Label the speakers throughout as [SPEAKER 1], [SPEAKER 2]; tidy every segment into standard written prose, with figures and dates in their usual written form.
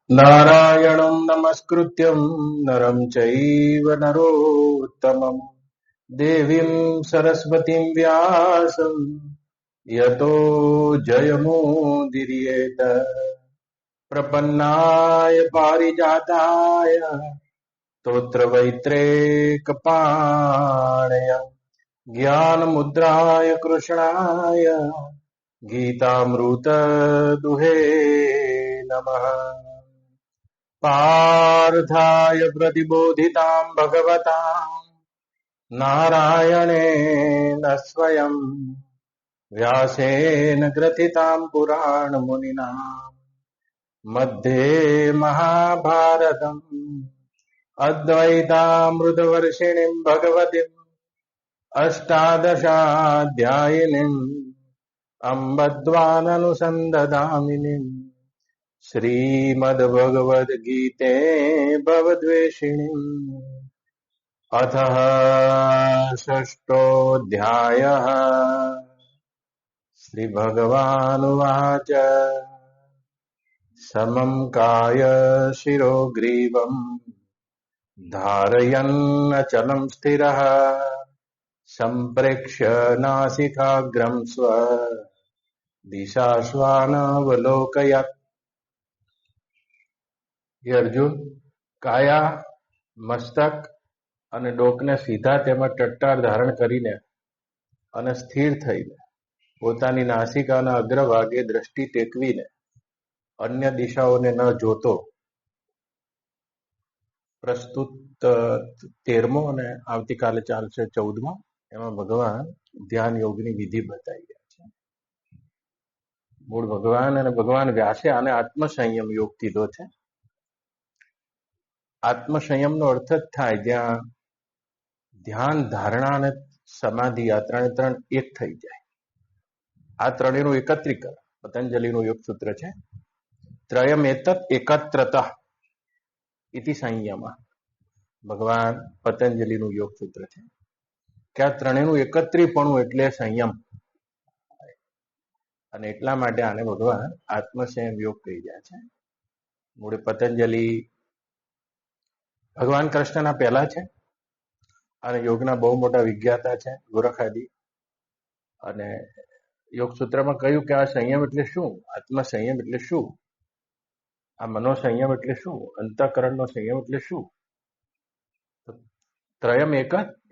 [SPEAKER 1] नारायणं नमस्कृत्यं नरं चैव नरोत्तमं देवीं सरस्वतीं व्यासं यतो जयमुदीरयेत। प्रपन्नाय पारिजाताय स्तोत्रवैत्रेकपाणय ज्ञानमुद्राय कृष्णाय गीतामृतदुहे नमः। पार्थाय प्रतिबोधितां भगवता नारायणेन स्वयं व्यासेन ग्रथितां पुराणमुनिना मध्ये महाभारतम् अद्वैतामृतवर्षिणीं भगवतीम् अष्टादशाध्यायिनीम् अम्ब द्वाननुसन्दधामिनीम् श्रीमद्भगवद्गीते भवद्वेषिणीम् अथ षष्ठोऽध्यायः। श्रीभगवानुवाच समं काय शिरो ग्रीवम् धारयन्नचलं स्थिरः सम्प्रेक्ष्य नासिकाग्रं स्व दिशाश्वानवलोकयत्। हे अर्जुन, કાયા, મસ્તક અને ડોકને સીધા તેમાં ટટ્ટાર ધારણ કરીને અને સ્થિર થઈને પોતાની નાસિકાના અગ્રભાગે દ્રષ્ટિ ટેકવીને અન્ય દિશાઓને ન જોતો. પ્રસ્તુત 13મો અને આવતીકાલે ચાલશે 14મો. એમાં ભગવાન ધ્યાન યોગની વિધિ બતાવી રહ્યા છે. મૂળ ભગવાન અને ભગવાન વ્યાસે આને આત્મસંયમ યોગ કીધો છે. આત્મસંયમનો અર્થ જ થાય જ્યાં ધ્યાન, ધારણા અને સમાધિ આ ત્રણ એક થઈ જાય. આ ત્રણેયનું એકત્રીકરણ પતંજલિનું યોગ સૂત્ર છે. ત્રયમ એતત એકત્રત ઇતિ સંયમ. ભગવાન પતંજલિનું યોગ સૂત્ર છે કે આ ત્રણેયનું એકત્રીપણું એટલે સંયમ. અને એટલા માટે આને ભગવાન આત્મસંયમ યોગ કહી જાય છે. મૂળે પતંજલિ ભગવાન કૃષ્ણના પહેલા છે અને યોગના બહુ મોટા વિજ્ઞાતા છે, ગોરખાદી. અને યોગ સૂત્રમાં કહ્યું કે આ સંયમ એટલે શું, આત્મસંયમ એટલે શું, આ મનોસંયમ એટલે શું, અંતઃકરણનો સંયમ એટલે શું. ત્રયમ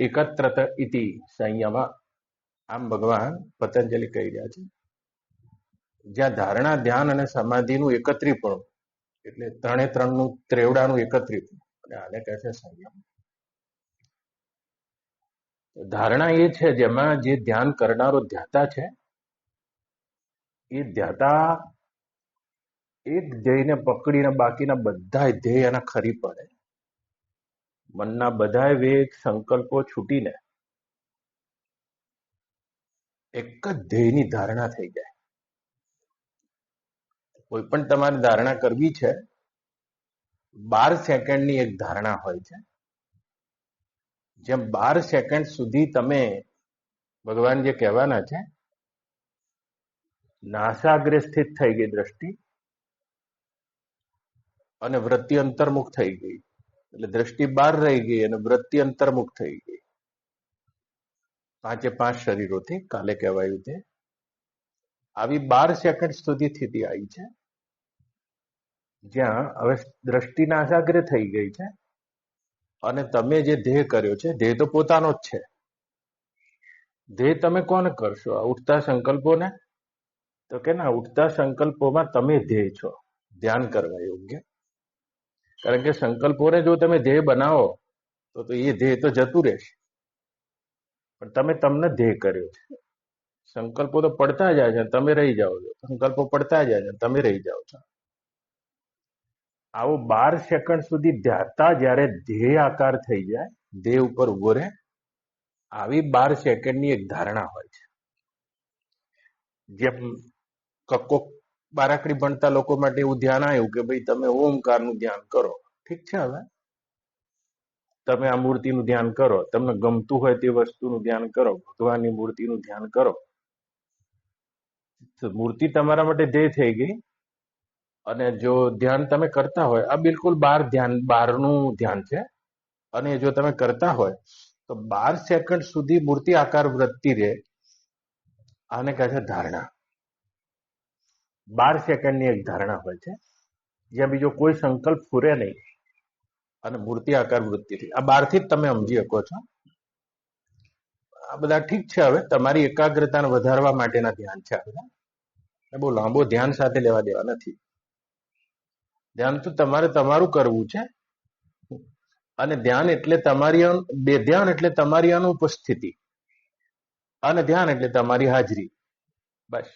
[SPEAKER 1] એકત્રત ઇતિ સંયમ. આમ ભગવાન પતંજલિ કહી રહ્યા છે જ્યાં ધારણા, ધ્યાન અને સમાધિનું એકત્રીપણું એટલે ત્રણનું ત્રેવડાનું એકત્રીપણું, અને આને કહે છે સંયમ. ધારણા એ છે જેમાં જે ધ્યાન કરનારો ધ્યાતા છે એ ધ્યાતા એક ધ્યેયને પકડીને બાકીના બધા ધ્યેય એના ખરી પડે. મનના બધા વેગ, સંકલ્પો છૂટીને એક જ ધ્યેયની ધારણા થઈ જાય. કોઈ પણ તમારે ધારણા કરવી છે, 12 સેકન્ડની એક ધારણા હોય છે. જેમ 12 સેકન્ડ સુધી તમે, ભગવાન જે કહેવાના છે, નાસાગ્રે સ્થિત થઈ ગઈ દ્રષ્ટિ અને વૃત્તિ અંતર્મુખ થઈ ગઈ, એટલે દ્રષ્ટિ બહાર રહી ગઈ અને વૃત્તિ અંતર્મુખ થઈ ગઈ. 5 શરીરોથી કાલે કહેવાયું તે આવી 12 સેકન્ડ સુધી સ્થિતિ આવી છે જ્યાં હવે દ્રષ્ટિ નાસાગ્રે થઈ ગઈ છે અને તમે જે ધ્યેય કર્યો છે, ધ્યેય તો પોતાનો જ છે. ધ્યેય તમે કોને કરશો? આ ઉઠતા સંકલ્પોને? તો કે ના, ઉઠતા સંકલ્પોમાં તમે ધ્યેય છો ધ્યાન કરવા યોગ્ય. કારણ કે સંકલ્પોને જો તમે ધ્યેય બનાવો તો એ ધ્યેય તો જતું રહેશે, પણ તમે તમને ધ્યેય કર્યો છે. સંકલ્પો તો પડતા જાય છે, તમે રહી જાઓ છો. સંકલ્પો પડતા જાય છે, તમે રહી જાઓ છો. આવો 12 સેકન્ડ સુધી ધ્યાતા જ્યારે ધ્યેય આકાર થઈ જાય, ધ્યેય ઉપર ઉભો રહે, આવી 12 સેકન્ડની એક ધારણા હોય છે. જેમ કક્કો બારાકડી ભણતા લોકો માટે એવું ધ્યાન આવ્યું કે ભાઈ તમે ઓમકારનું ધ્યાન કરો. ઠીક છે, હવે તમે આ મૂર્તિનું ધ્યાન કરો, તમને ગમતું હોય તે વસ્તુનું ધ્યાન કરો, ભગવાનની મૂર્તિનું ધ્યાન કરો. તો મૂર્તિ તમારા માટે ધ્યેય થઈ ગઈ. અને જો ધ્યાન તમે કરતા હોય, આ બિલકુલ બહારનું ધ્યાન છે, અને જો તમે કરતા હોય તો 12 સેકન્ડ સુધી મૂર્તિ આકાર વધતી રહે. આને કહે છે ધારણા. 12 સેકન્ડની એક ધારણા હોય છે, જ્યાં બીજો કોઈ સંકલ્પ ફૂરે નહીં અને મૂર્તિ આકાર વૃત્તિ થઈ. આ 12 થી જ તમે સમજી શકો છો. આ બધા ઠીક છે. હવે તમારી એકાગ્રતાને વધારવા માટેના ધ્યાન છે. આ બધા બહુ લાંબો ધ્યાન સાથે લેવા દેવા નથી. ધ્યાન તો તમારે તમારું કરવું છે. અને ધ્યાન એટલે તમારી અનુપસ્થિતિ, અને ધ્યાન એટલે તમારી હાજરી. બસ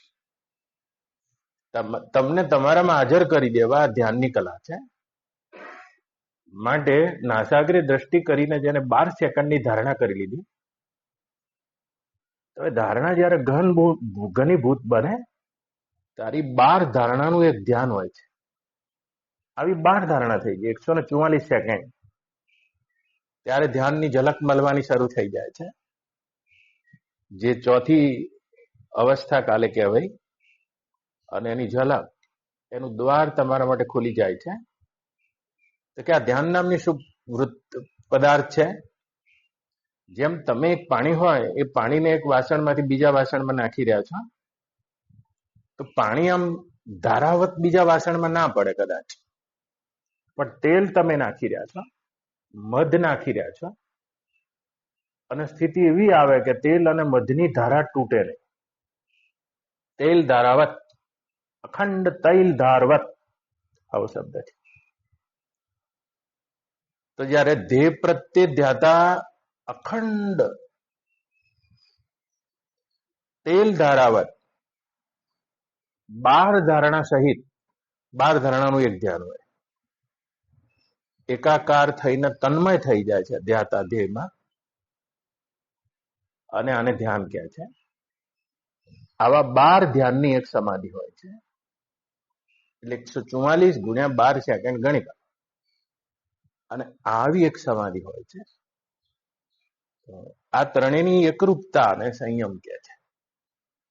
[SPEAKER 1] તમને તમારામાં હાજર કરી દેવા આ ધ્યાનની કલા છે. માટે નાસાગ્રે દ્રષ્ટિ કરીને જેને 12 સેકન્ડની ધારણા કરી લીધી, હવે ધારણા જયારે ઘનીભૂત બને તારી 12 ધારણાનું એક ધ્યાન હોય છે. આવી 12 ધારણા થઈ ગઈ 144 સેકન્ડ. ત્યારે ધ્યાનની ઝલક મળવાની શરૂ થઈ જાય છે, જે ચોથી અવસ્થા કાલે કહેવાય. અને એની ઝલક, એનું દ્વાર તમારા માટે ખુલી જાય છે. તો કે આ ધ્યાન નામની શું પદાર્થ છે? જેમ તમે એક પાણી હોય, એ પાણીને એક વાસણમાંથી બીજા વાસણમાં નાખી રહ્યા છો, તો પાણી આમ ધારાવત બીજા વાસણમાં ના પડે કદાચ, પણ તેલ તમે નાખી રહ્યા છો, મધ નાખી રહ્યા છો, અને સ્થિતિ એવી આવે કે તેલ અને મધની ધારા તૂટે નહીં. તેલ ધારાવત, અખંડ તૈલ ધારવત, આવો શબ્દ છે. તો જયારે દેહ પ્રત્યે ધ્યાતા અખંડ તેલ ધારાવત 12 ધારણા સહિત, 12 ધારણાનું એક ધ્યાન હોય, એકાકાર થઈને તન્મય થઈ જાય છે ધ્યાતા દેહમાં, અને આને ધ્યાન કહે છે. આવા 12 ધ્યાનની એક સમાધિ હોય છે. એટલે 144 ગુણ્યા 12 સેકન્ડ ગણિત, અને આવી એક સમાધિ હોય છે. આ ત્રણેયની એકરૂપતા અને સંયમ કહે છે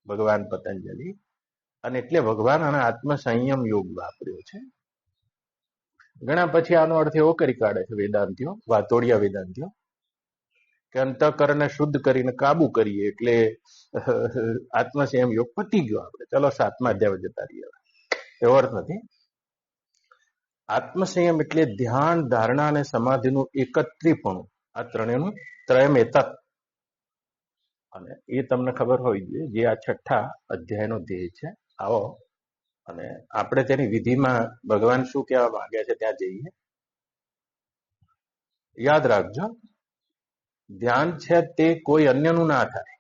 [SPEAKER 1] ભગવાન પતંજલિ. અને એટલે ભગવાન અને આત્મ સંયમ યોગ વાપર્યો છે. ઘણા પછી આનો અર્થ એવો કરી કાઢે છે વેદાંતિઓ, વાતોડિયા વેદાંતિઓ, કે અંતઃકરણને શુદ્ધ કરીને કાબુ કરીએ એટલે આત્મસંયમ યોગ પતી ગયો. આપણે ચલો 7મા અધ્યાય જતા રહીએ. એવો અર્થ નથી. આત્મસંયમ એટલે ધ્યાન, ધારણા અને સમાધિનું એકત્રીપણું. આ ત્રણેયનું ત્રયમ એતત. અને એ તમને ખબર હોવી જોઈએ, જે આ 6થા અધ્યાયનો ધ્યેય છે. આવો અને આપણે તેની વિધિમાં ભગવાન શું કહેવા માંગ્યા છે ત્યાં જઈએ. યાદ રાખજો, ધ્યાન છે તે કોઈ અન્યનું ના થાય.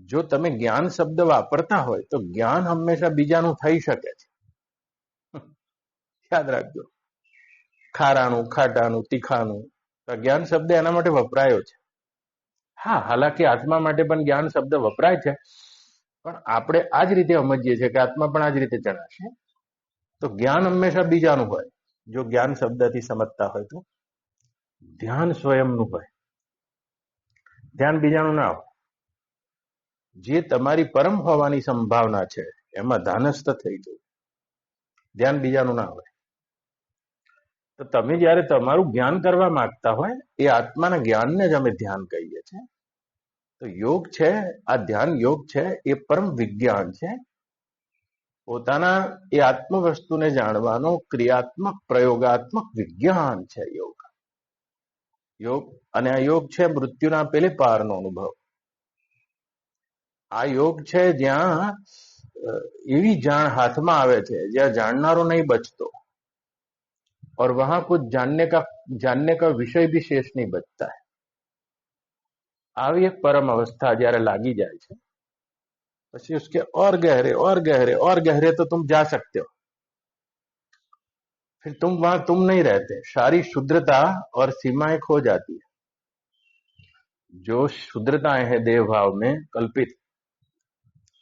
[SPEAKER 1] જો તમે જ્ઞાન શબ્દ વાપરતા હોય તો જ્ઞાન હંમેશા બીજાનું થઈ શકે છે. યાદ રાખજો, ખારાનું, ખાટાનું, તીખાનું, જ્ઞાન શબ્દ એના માટે વપરાયો છે. હા, હાલાકી આત્મા માટે પણ જ્ઞાન શબ્દ વપરાય છે, પણ આપણે આ જ રીતે સમજીએ છીએ કે આત્મા પણ આ જ રીતે જણાશે. તો જ્ઞાન હંમેશા બીજાનું હોય. જો જ્ઞાન શબ્દથી સમજતા હોય તો ધ્યાન સ્વયંનું હોય, ધ્યાન બીજાનું ના હોય. જે તમારી પરમ હોવાની સંભાવના છે એમાં ધાનસ્થ થઈ જવું, ધ્યાન બીજાનું ના હોય. તો તમે જયારે તમારું જ્ઞાન કરવા માંગતા હોય, એ આત્માના જ્ઞાનને જ અમે ધ્યાન કહીએ છીએ. તો યોગ છે, આ ધ્યાન યોગ છે, એ પરમ વિજ્ઞાન છે. પોતાના એ આત્મ વસ્તુને જાણવાનો ક્રિયાત્મક પ્રયોગાત્મક વિજ્ઞાન છે યોગ. અને આ યોગ છે મૃત્યુના પેલે પારનો અનુભવ. આ યોગ છે જ્યાં એવી જાણ હાથમાં આવે છે જ્યાં જાણનારો નહીં બચતો, और वहां कुछ जानने का विषय भी शेष नहीं बचता है. આવી એક પરમ અवस्था जયારે लागी जाए છે, પછી उसके और गहरे और गहरे और गहरे तो तुम जा सकते हो. फिर तुम वहां तुम नहीं रहते, सारी शुद्रता और सीमाएं खो जाती है. जो शुद्रताएं है देव भाव में कल्पित,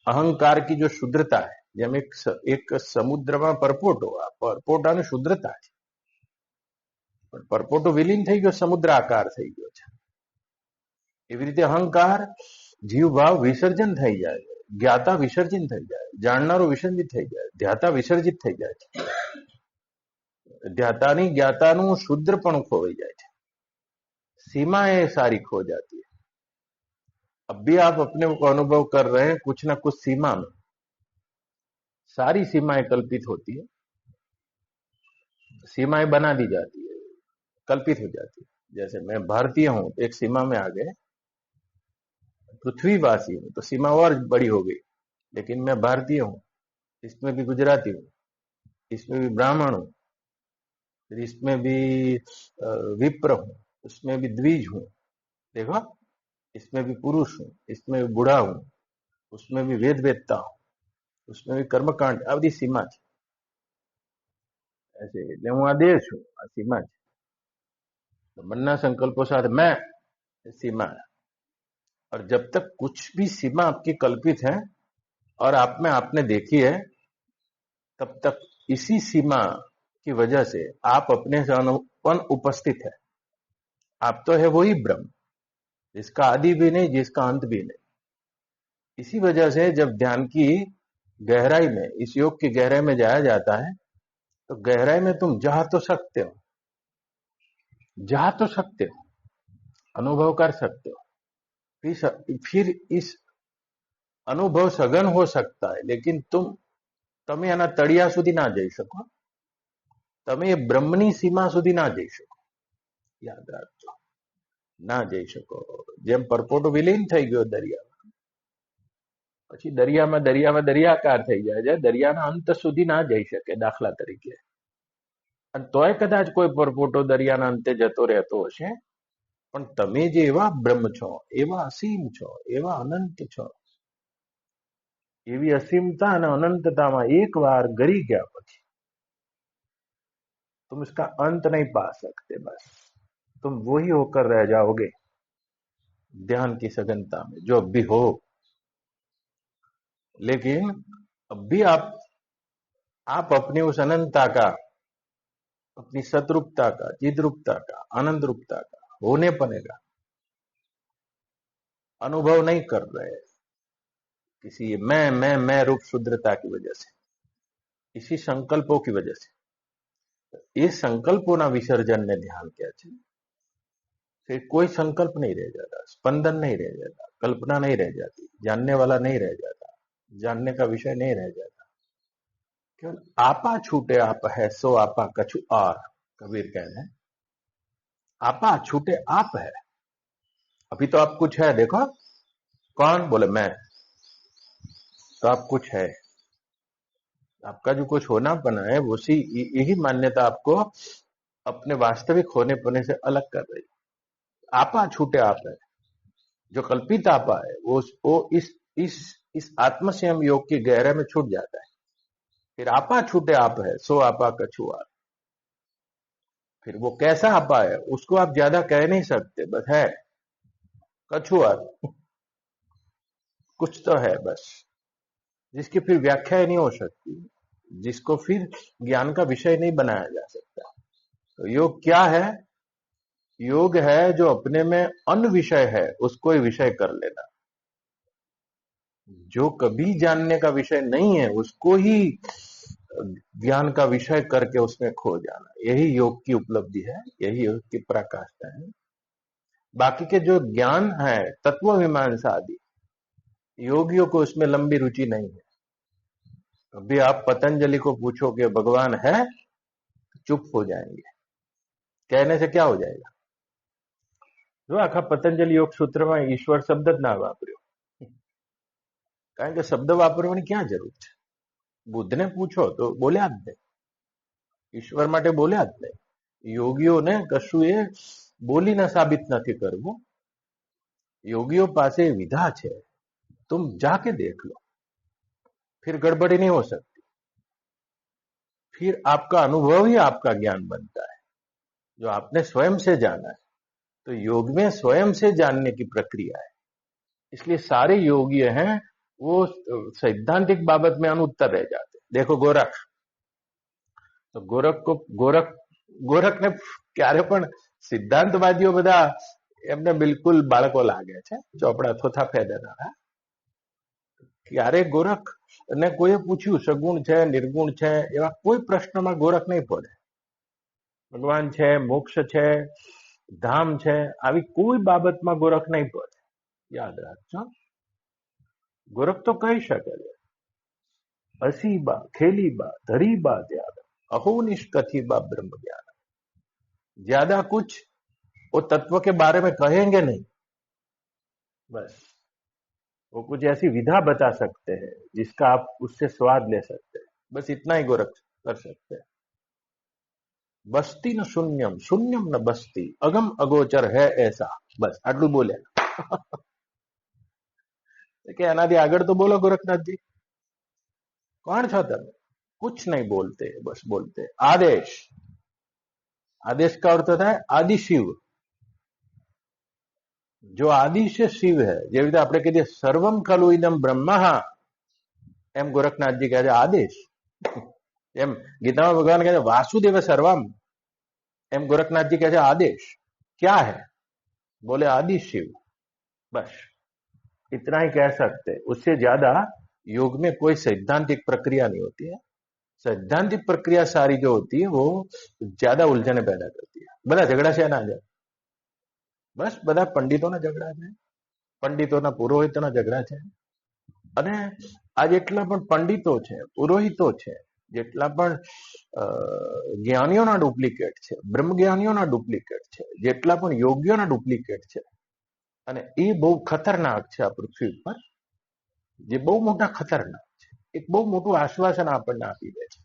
[SPEAKER 1] अहंकार की जो शुद्रता है, જેમ એક સમુદ્રમાં પરપોટો, આ પરપોટાની શુદ્રતા છે, પણ પરપોટો વિલીન થઈ ગયો, સમુદ્ર આકાર થઈ ગયો છે. એવી રીતે અહંકાર, જીવ ભાવ વિસર્જન થઈ જાય. જ્ઞાતા વિસર્જિત થઈ જાય, જાણનારો વિસર્જિત થઈ જાય, ધ્યાતા વિસર્જિત થઈ જાય છે, ધ્યાતાની જ્ઞાતાનું શુદ્રપણું ખોવાઈ જાય છે, सीमाएं सारी खो जाती है। अब भी आप अपने को अनुभव कर रहे हैं, कुछ ना कुछ सीमा में सारी सीमाएं कल्पित होती है, सीमाएं बना दी जाती है, कल्पित हो जाती है। जैसे मैं भारतीय हूं, एक सीमा में आ गए, पृथ्वीवासी हूं तो सीमा और बड़ी हो गई, लेकिन मैं भारतीय हूं, इसमें भी गुजराती हूं, इसमें भी ब्राह्मण हूं, फिर इसमें भी विप्र हूं, उसमें भी द्विज हूं, देखो इसमें भी पुरुष हूं, इसमें भी बूढ़ा हूं, उसमें भी वेद वेदता हूं, उसमें भी कर्मकांड, आ बधी सीमा है। ऐसे એટલે હું આ દેશ છું, આ सीमा है। तो मन्ना संकल्पों साथ मैं सीमा है। और जब तक कुछ भी सीमा आपकी कल्पित है और आप में आपने देखी है, तब तक इसी सीमा की वजह से आप अपने से उपस्थित है। आप तो है वही ब्रह्म, जिसका आदि भी नहीं, जिसका अंत भी नहीं। इसी वजह से जब ध्यान की गहराई में, इस योग की गहराई में जाया जाता है, तो गहराई में तुम जा तो सकते हो, जा तो सकते हो, अनुभव कर सकते हो, फिर इस अनुभव सघन हो सकता है, लेकिन તમે આના તળિયા સુધી ના જઈ શકો, તમે એ બ્રહ્મની सीमा સુધી ના જઈ શકો, યાદ રાખજો, ના જઈ શકો। જેમ પરપોટો વિલીન થઈ ગયો દરિયામાં, પછી દરિયામાં દરિયાકાર થઈ જાય છે, દરિયાના અંત સુધી ના જઈ શકે, દાખલા તરીકે। અને તોય કદાચ કોઈ પરપોટો દરિયાના અંતે જતો રહેતો હશે, પણ તમે જે એવા બ્રહ્મ છો, એવા અસીમ છો, એવા અનંત છો, એવી અસીમતા અને અનંતતામાં एक बार गरी गया પછી तुम इसका अंत नहीं पा सकते। बस तुम वही होकर रह जाओगे ध्यान की सघनता में, जो अब भी हो। लेकिन अब भी आप अपनी उस अनंतता का, अपनी सतरूपता का, चिद्रूपता का, आनंद रूपता का, होने पने का अनुभव नहीं कर रहे, किसी मैं रूप शुद्रता की वजह से, इसी संकल्पों की वजह से। ये संकल्पों विसर्जन ने ध्यान किया है। फिर कोई संकल्प नहीं रह जाता, स्पंदन नहीं रह जाता, कल्पना नहीं रह जाती, जानने वाला नहीं रह जाता, जानने का विषय नहीं रह जाता। केवल आपा छूटे आप है, सो आपा कछु और, कबीर कहते हैं। आपा छूटे आप है। अभी तो आप कुछ है, देखो कौन बोले मैं, तो आप कुछ है, आपका जो कुछ होना पना है, उसी यही मान्यता आपको अपने वास्तविक होने पने से अलग कर रही। आपा छूटे आप है, जो कल्पित आपा है वो इस आत्मसंयम योग की गहराई में छूट जाता है। फिर आपा छूटे आप है, सो आपा कछुआर। फिर वो कैसा आपा है उसको आप ज्यादा कह नहीं सकते, बस है कछुआर, कुछ तो है बस, जिसकी फिर व्याख्या नहीं हो सकती, जिसको फिर ज्ञान का विषय नहीं बनाया जा सकता। तो योग क्या है? योग है जो अपने में अनविषय है उसको ही विषय कर लेना, जो कभी जानने का विषय नहीं है उसको ही ज्ञान का विषय करके उसमें खो जाना। यही योग की उपलब्धि है, यही योग की पराकाष्ठा है। बाकी के जो ज्ञान है, तत्व मीमांसा आदि, योगियों को उसमें लंबी रुचि नहीं है। अभी आप पतंजलि को पूछो कि भगवान है, चुप हो जाएंगे, कहने से क्या हो जाएगा। जो आखा पतंजलि योग सूत्र में ईश्वर शब्द ज ना वापर्यो, कारण के शब्द वापरवानी क्या जरूर है। बुद्ध ने पूछो तो बोल्या ज नहीं, ईश्वर माटे बोल्या ज नहीं। योगीओने कशुं ए बोलीने साबित नहीं करवुं। योगीओ पासे विधा है, तुम जाके देख लो, फिर गड़बड़ी नहीं हो सकती। फिर आपका अनुभव ही आपका ज्ञान बनता है, जो आपने स्वयं से जाना है। तो योग में स्वयं से जानने की प्रक्रिया है। इसलिए सारे योगी हैं वो सैद्धांतिक बाबत में अनुत्तर रह जाते। देखो गोरख, तो गोरख ने क्यारे पण सिद्धांतवादीओ बधा एमने बिल्कुल बाळको लागे छे, ચોપડા થોથા ફેદેનારા। ક્યારે ગોરખ ને કોઈએ પૂછ્યું સગુણ છે નિર્ગુણ છે એવા કોઈ પ્રશ્નમાં ગોરખ નહીં પડે. ભગવાન છે, મોક્ષ છે, ધામ છે, આવી કોઈ બાબતમાં ગોરખ નહીં પડે. યાદ રાખજો, ગોરખ તો કહી શકે હસી બા ખેલી બા ધરી બા જ્યાદા अहो निष्कथी बा ब्रह्म ज्ञान. ज्यादा कुछ वो तत्व के बारे में कहेंगे नहीं, बस वो कुछ ऐसी विधा बता सकते हैं जिसका आप उससे स्वाद ले सकते हैं. बस इतना ही गोरख कर सकते हैं. बस्ती न शून्यम शून्यम न बस्ती अगम अगोचर है ऐसा. बस आटलू बोले कि एनाथी आगळ तो बोलो गोरखनाथ जी. कोण छो तमे? कुछ नहीं बोलते, बस बोलते आदेश. आदेश का अर्थ होता है आदि शिव. जो आदि से शिव है, જેવી રીતે આપણે કહીએ સર્વમ ખલુ ઇદમ બ્રહ્મા, એમ ગોરખનાથજી કહે છે આદેશ. એમ ગીતામાં ભગવાન કહે છે વાસुदेव सर्वम, એમ गोरखनाथ जी कहते हैं आदेश. क्या है? बोले आदि शिव. बस इतना ही कह सकते. उससे ज्यादा योग में कोई सैद्धांतिक प्रक्रिया नहीं होती है. सैद्धांतिक प्रक्रिया सारी जो होती है वो ज्यादा उलझने पैदा करती है. બધા ઝઘડા છે ના છે, બસ બધા પંડિતોના ઝઘડા છે, પંડિતોના પુરોહિતોના ઝઘડા છે. અને આ જેટલા પણ પંડિતો છે, પુરોહિતો છે, જેટલા પણ જ્ઞાનીઓના ડુપ્લિકેટ છે, બ્રહ્મજ્ઞાનીઓના ડુપ્લિકેટ છે, જેટલા પણ યોગીઓના ડુપ્લિકેટ છે, અને એ બહુ ખતરનાક છે આ પૃથ્વી પર. જે બહુ મોટા ખતરનાક છે. એક બહુ મોટું आश्वासन આપણને આપી દે છે.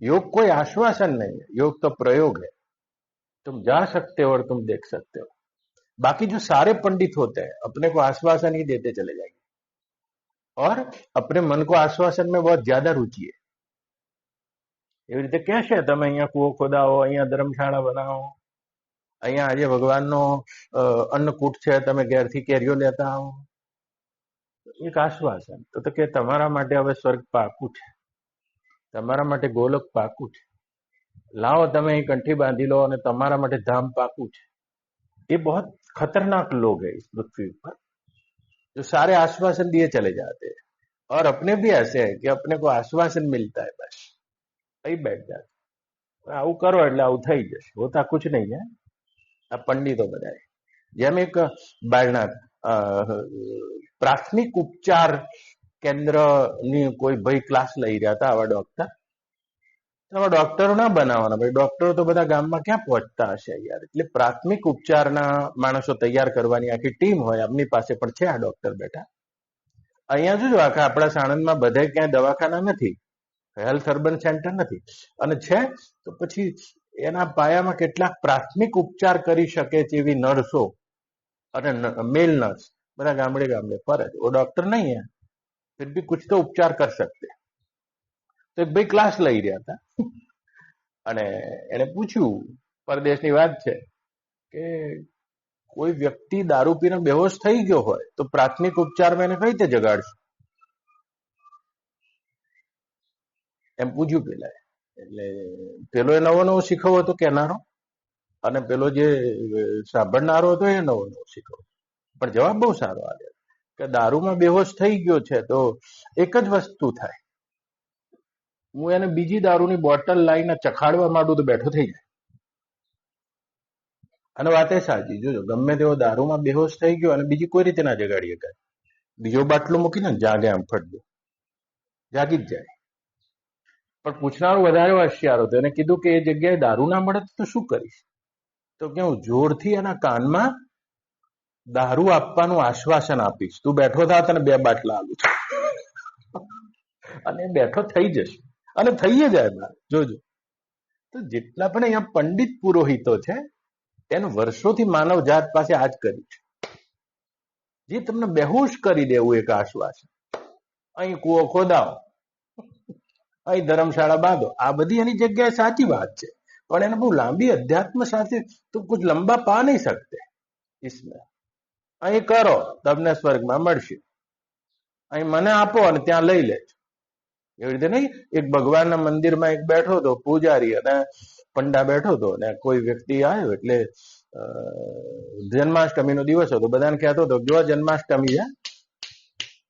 [SPEAKER 1] योग कोई आश्वासन नहीं है, योग तो प्रयोग है. तुम जा सकते हो और तुम देख सकते हो. बाकी जो सारे पंडित होते हैं अपने को आश्वासन ही देते चले जाएंगे और अपने मन को आश्वासन में बहुत ज्यादा रुचि है. એવી રીતે કહેશે તમે અહીંયા કૂવો ખોદાવો, અહીંયા ધર્મશાળા બનાવો, અહીંયા આજે ભગવાનનો અન્નકૂટ છે, તમે ઘેરથી કેરીઓ લેતા આવો. એક આશ્વાસન. તો કે તમારા માટે હવે સ્વર્ગ પાકું છે, તમારા માટે ગોલોક પાકું છે, લાવો તમે અહીં કંઠી બાંધી લો અને તમારા માટે ધામ પાકું છે. ये बहुत खतरनाक लोग हैं इस पृथ्वी पर, जो सारे आश्वासन दिए चले जाते हैं और अपने भी ऐसे है कि अपने को आश्वासन मिलता है, बस वही बैठ जाते. આવું કરો એટલે આવું થઈ જશે. હોતા कुछ नहीं है. આ પંડિતો બધા જેમ એક બાળના પ્રાથમિક ઉપચાર કેન્દ્રની કોઈ ભાઈ ક્લાસ લઈ રહ્યા હતા આવા ડોક્ટર. આવા ડોક્ટરો ના બનાવવાના ભાઈ. ડોક્ટરો તો બધા ગામમાં ક્યાં પહોંચતા હશે યાર. એટલે પ્રાથમિક ઉપચારના માણસો તૈયાર કરવાની આખી ટીમ હોય. આપની પાસે પણ છે આ ડોક્ટર બેઠા. અહીંયા જોજો આખા આપણા સાણંદમાં બધે ક્યાંય દવાખાના નથી, હેલ્થ અર્બન સેન્ટર નથી, અને છે તો પછી એના પાયામાં કેટલાક પ્રાથમિક ઉપચાર કરી શકે તેવી નર્સો અને મેલ નર્સ બધા ગામડે ગામડે ફરે છે. वो डॉक्टर नहीं है फिर भी कुछ तो उपचार कर सकते. તો એક ભાઈ ક્લાસ લઈ રહ્યા હતા અને એને પૂછ્યું, પરદેશની વાત છે, કે કોઈ વ્યક્તિ દારૂ પીને બેહોશ થઈ ગયો હોય તો પ્રાથમિક ઉપચારમાં એને કઈ રીતે જગાડશું? એમ પૂછ્યું પેલા. એટલે પેલો એ નવો નવો શીખવો હતો કહેનારો, અને પેલો જે સાંભળનારો હતો એ નવો નવો શીખવો. પણ જવાબ બહુ સારો આવ્યો કે દારૂમાં બેહોશ થઈ ગયો છે તો એક જ વસ્તુ થાય, હું એને બીજી દારૂની બોટલ લાવીને ચખાડવા માંડું તો બેઠો થઈ જાય. અને વાત એ સાચી. જોજો, ગમે તેવો દારૂમાં બેહોશ થઈ ગયો અને બીજી કોઈ રીતે ના જગાડી શકાય. બીજો બાટલો મૂકીને જાગે આમ ફટ દો, જાગી જ જાય. પણ પૂછનારો વધારે હોશિયાર હતો. એને કીધું કે એ જગ્યાએ દારૂ ના મળે તો શું કરીશ? તો કે હું જોરથી એના કાનમાં દારૂ આપવાનું આશ્વાસન આપીશ. તું બેઠો થા, તને 2 બાટલા આલું છું. અને બેઠો થઈ જશે અને થઈ જાય. જોજો, તો જેટલા પણ અહીંયા પંડિત પુરોહિતો છે એને વર્ષોથી માનવ જાત પાસે આ જ કર્યું છે. જે તમને બેહોશ કરી દેવું એક આશ્વાસન. અહીં કૂવો ખોદાવો, અહીં ધર્મશાળા બાંધો, આ બધી એની જગ્યાએ સાચી વાત છે, પણ એને બહુ લાંબી અધ્યાત્મ સાથે તો કુછ લંબા પા નહીં શકતે इसमें. અહીં કરો તમને સ્વર્ગમાં મળશે, અહીં મને આપો અને ત્યાં લઈ લેજો. એવી રીતે નહીં. એક ભગવાનના મંદિરમાં એક બેઠો હતો પૂજારી અને પંડા બેઠો હતો, અને કોઈ વ્યક્તિ આવ્યો. એટલે જન્માષ્ટમીનો દિવસ હતો. બધાને કહેતો હતો જો જન્માષ્ટમી છે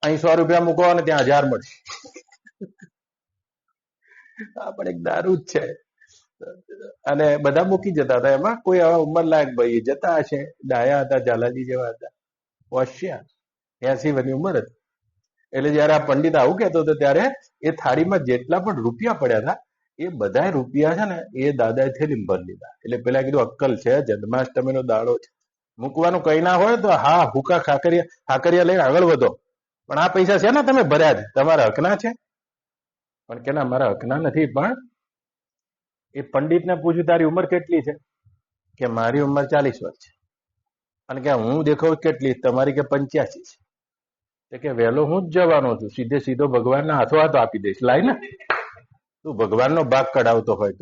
[SPEAKER 1] અહીં 100 રૂપિયા મૂકો અને ત્યાં 1000 મળશે. આ પણ એક દારૂ જ છે. અને બધા મૂકી જતા હતા. એમાં કોઈ આવા ઉંમરલાયક ભાઈ જતા હશે, ડાયા હતા, ઝાલાજી જેવા હતા, હોશિયાર, 80 વર્ષની ઉંમર હતી. એટલે જયારે આ પંડિત આવું કહેતો હતો ત્યારે એ થાળીમાં જેટલા પણ રૂપિયા પડ્યા હતા એ બધા રૂપિયા છે ને એ દાદાએ થેલીમાં ભરી લીધા. એટલે પેલા કીધું અક્કલ છે, જન્માષ્ટમીનો દાડો છે, મૂકવાનું કઈ ના હોય તો હા હુકા ખાકરિયા લઈને આગળ વધો, પણ આ પૈસા છે ને તમે ભર્યા છે, તમારા હકના છે. પણ કે ના, મારા હકના નથી. પણ એ પંડિતને પૂછ્યું તારી ઉંમર કેટલી છે? કે મારી ઉંમર 40 વર્ષ છે. અને કે હું દેખો કેટલી? તમારી કે 85 છે. કે વહેલો હું જ જવાનો છું, સીધો ભગવાનના હાથો હાથ આપી દઈશ. લાય ને, તું ભગવાનનો ભાગ કઢાવતો હોય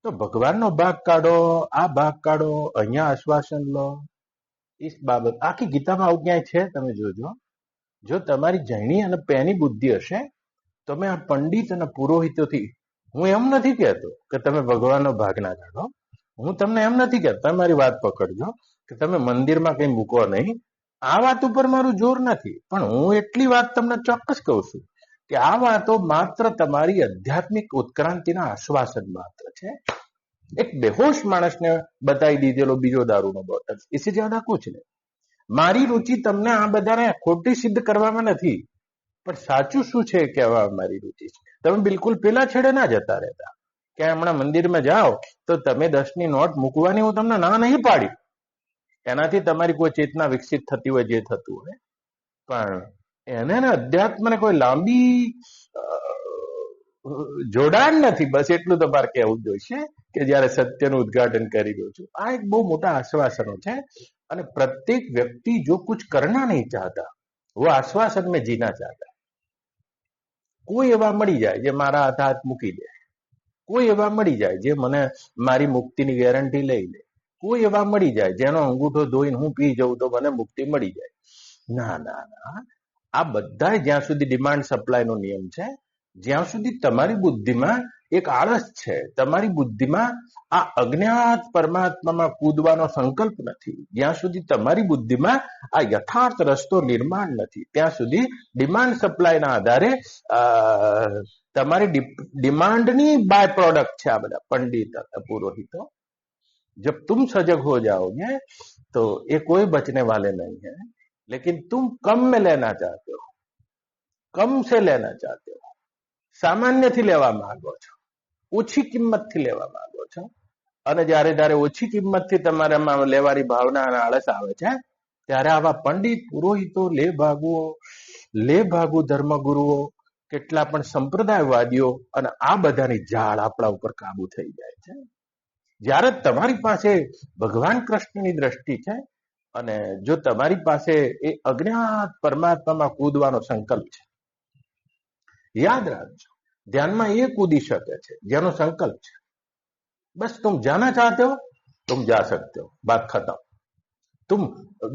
[SPEAKER 1] તો ભગવાનનો ભાગ કાઢો, આ ભાગ કાઢો, અહીંયા આશ્વાસન લો. ઇસ બાબત આખી ગીતામાં આવું ક્યાંય છે? તમે જોજો. જો તમારી જૈની અને પેની બુદ્ધિ હશે, તમે આ પંડિત અને પુરોહિતોથી, હું એમ નથી કહેતો કે તમે ભગવાનનો ભાગ ના કાઢો, હું તમને એમ નથી કહેતો, તમે મારી વાત પકડજો કે તમે મંદિરમાં કઈ મૂકો નહીં. આ વાત ઉપર મારું જોર નથી, પણ હું એટલી વાત તમને ચોક્કસ કહું છું કે આ વાતો માત્ર તમારી આધ્યાત્મિક ઉત્ક્રાંતિના આશ્વાસન માત્ર છે. એક બેહોશ માણસને બતાવી દીધેલો બીજો દારૂનો બોટલ, એસે જ્યાદા કુછ નહીં. મારી રુચિ તમને આ બધાને ખોટી સિદ્ધ કરવામાં નથી, પણ સાચું શું છે કહેવા મારી રુચિ છે. તમે બિલકુલ પેલા છેડે ના જતા રહેતા કે હમણાં મંદિરમાં જાઓ તો તમે 10ની નોટ મૂકવાની હું તમને ના નહીં પાડી, એનાથી તમારી કોઈ ચેતના વિકસિત થતી હોય, જે થતું હોય, પણ એને અધ્યાત્મને કોઈ લાંબી જોડાણ નથી. બસ એટલું તમારે કહેવું જોઈશે કે જયારે સત્યનું ઉદ્ઘાટન કરી રહ્યો છું. આ એક બહુ મોટા આશ્વાસનો છે. અને પ્રત્યેક વ્યક્તિ જો कुछ करना नहीं चाहता, वो आश्वासन में जीना चाहता. કોઈ એવા મળી જાય જે મારા હાથ મૂકી દે, કોઈ એવા મળી જાય જે મને મારી મુક્તિની ગેરંટી લઈ લે, કોઈ એવા મળી જાય જેનો અંગૂઠો ધોઈને હું પી જઉં તો મને મુક્તિ મળી જાય. ના ના ના, આ બધા જ્યાં સુધી ડિમાન્ડ સપ્લાયનો નિયમ છે, જ્યાં સુધી તમારી બુદ્ધિમાં એક આળસ છે, તમારી બુદ્ધિમાં આ અજ્ઞાત પરમાત્મામાં કૂદવાનો સંકલ્પ નથી, જ્યાં સુધી તમારી બુદ્ધિમાં આ યથાર્થ રસ્તો નિર્માણ નથી, ત્યાં સુધી ડિમાન્ડ સપ્લાયના આધારે તમારી ડિમાન્ડની બાય પ્રોડક્ટ છે આ બધા પંડિત પુરોહિતો. जब तुम सजग हो जाओगे तो ये कोई बचने वाले नहीं है. लेकिन तुम कम में लेना चाहते हो, कम से लेना चाहते हो, સામાન્યથી લેવા માંગો છો, ઓછી કિંમતથી લેવા માંગો છો. અને જ્યારે ઓછી કિંમતથી તમારામાં લેવાની ભાવના અને આળસ આવે છે, ત્યારે આવા પંડિત પુરોહિતો, લેભાગુ ધર્મગુરુઓ, કેટલા પણ સંપ્રદાયવાદીઓ અને આ બધાની જાળ આપણા ઉપર કાબુ થઈ જાય છે. જ્યારે તમારી પાસે ભગવાન કૃષ્ણની દ્રષ્ટિ છે અને જો તમારી પાસે એ અજ્ઞાત પરમાત્મામાં કૂદવાનો સંકલ્પ છે, યાદ રાખજો, ધ્યાનમાં એ कूदी શકે છે જેનો संकल्प છે. बस तुम जाना चाहते हो, तुम जा सकते हो, बात खत्म. तुम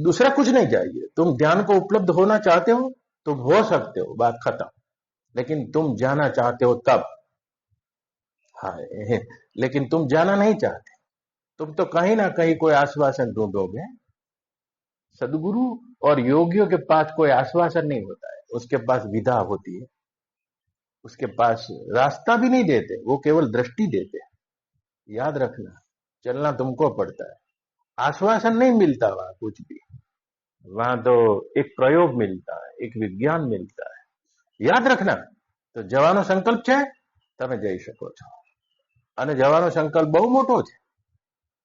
[SPEAKER 1] दूसरा कुछ नहीं चाहिए. तुम ध्यान को उपलब्ध होना चाहते हो, तुम हो सकते हो, बात खत्म. लेकिन तुम जाना चाहते हो तब, हाँ, लेकिन तुम जाना नहीं चाहते. तुम तो कहीं ना कहीं कोई आश्वासन ढूंढोगे. सदगुरु और योगियों के पास कोई आश्वासन नहीं होता है, उसके पास विधा होती है, उसके पास रास्ता भी नहीं देते, वो केवल दृष्टि देते हैं. याद रखना, चलना तुमको पड़ता है. आश्वासन नहीं मिलता वहां कुछ भी, वहां तो एक प्रयोग मिलता है, एक विज्ञान मिलता है. याद रखना. तो जवानो संकल्प है, તમે જઈ શકો છો. અને જવાનો સંકલ્પ બહુ મોટો છે.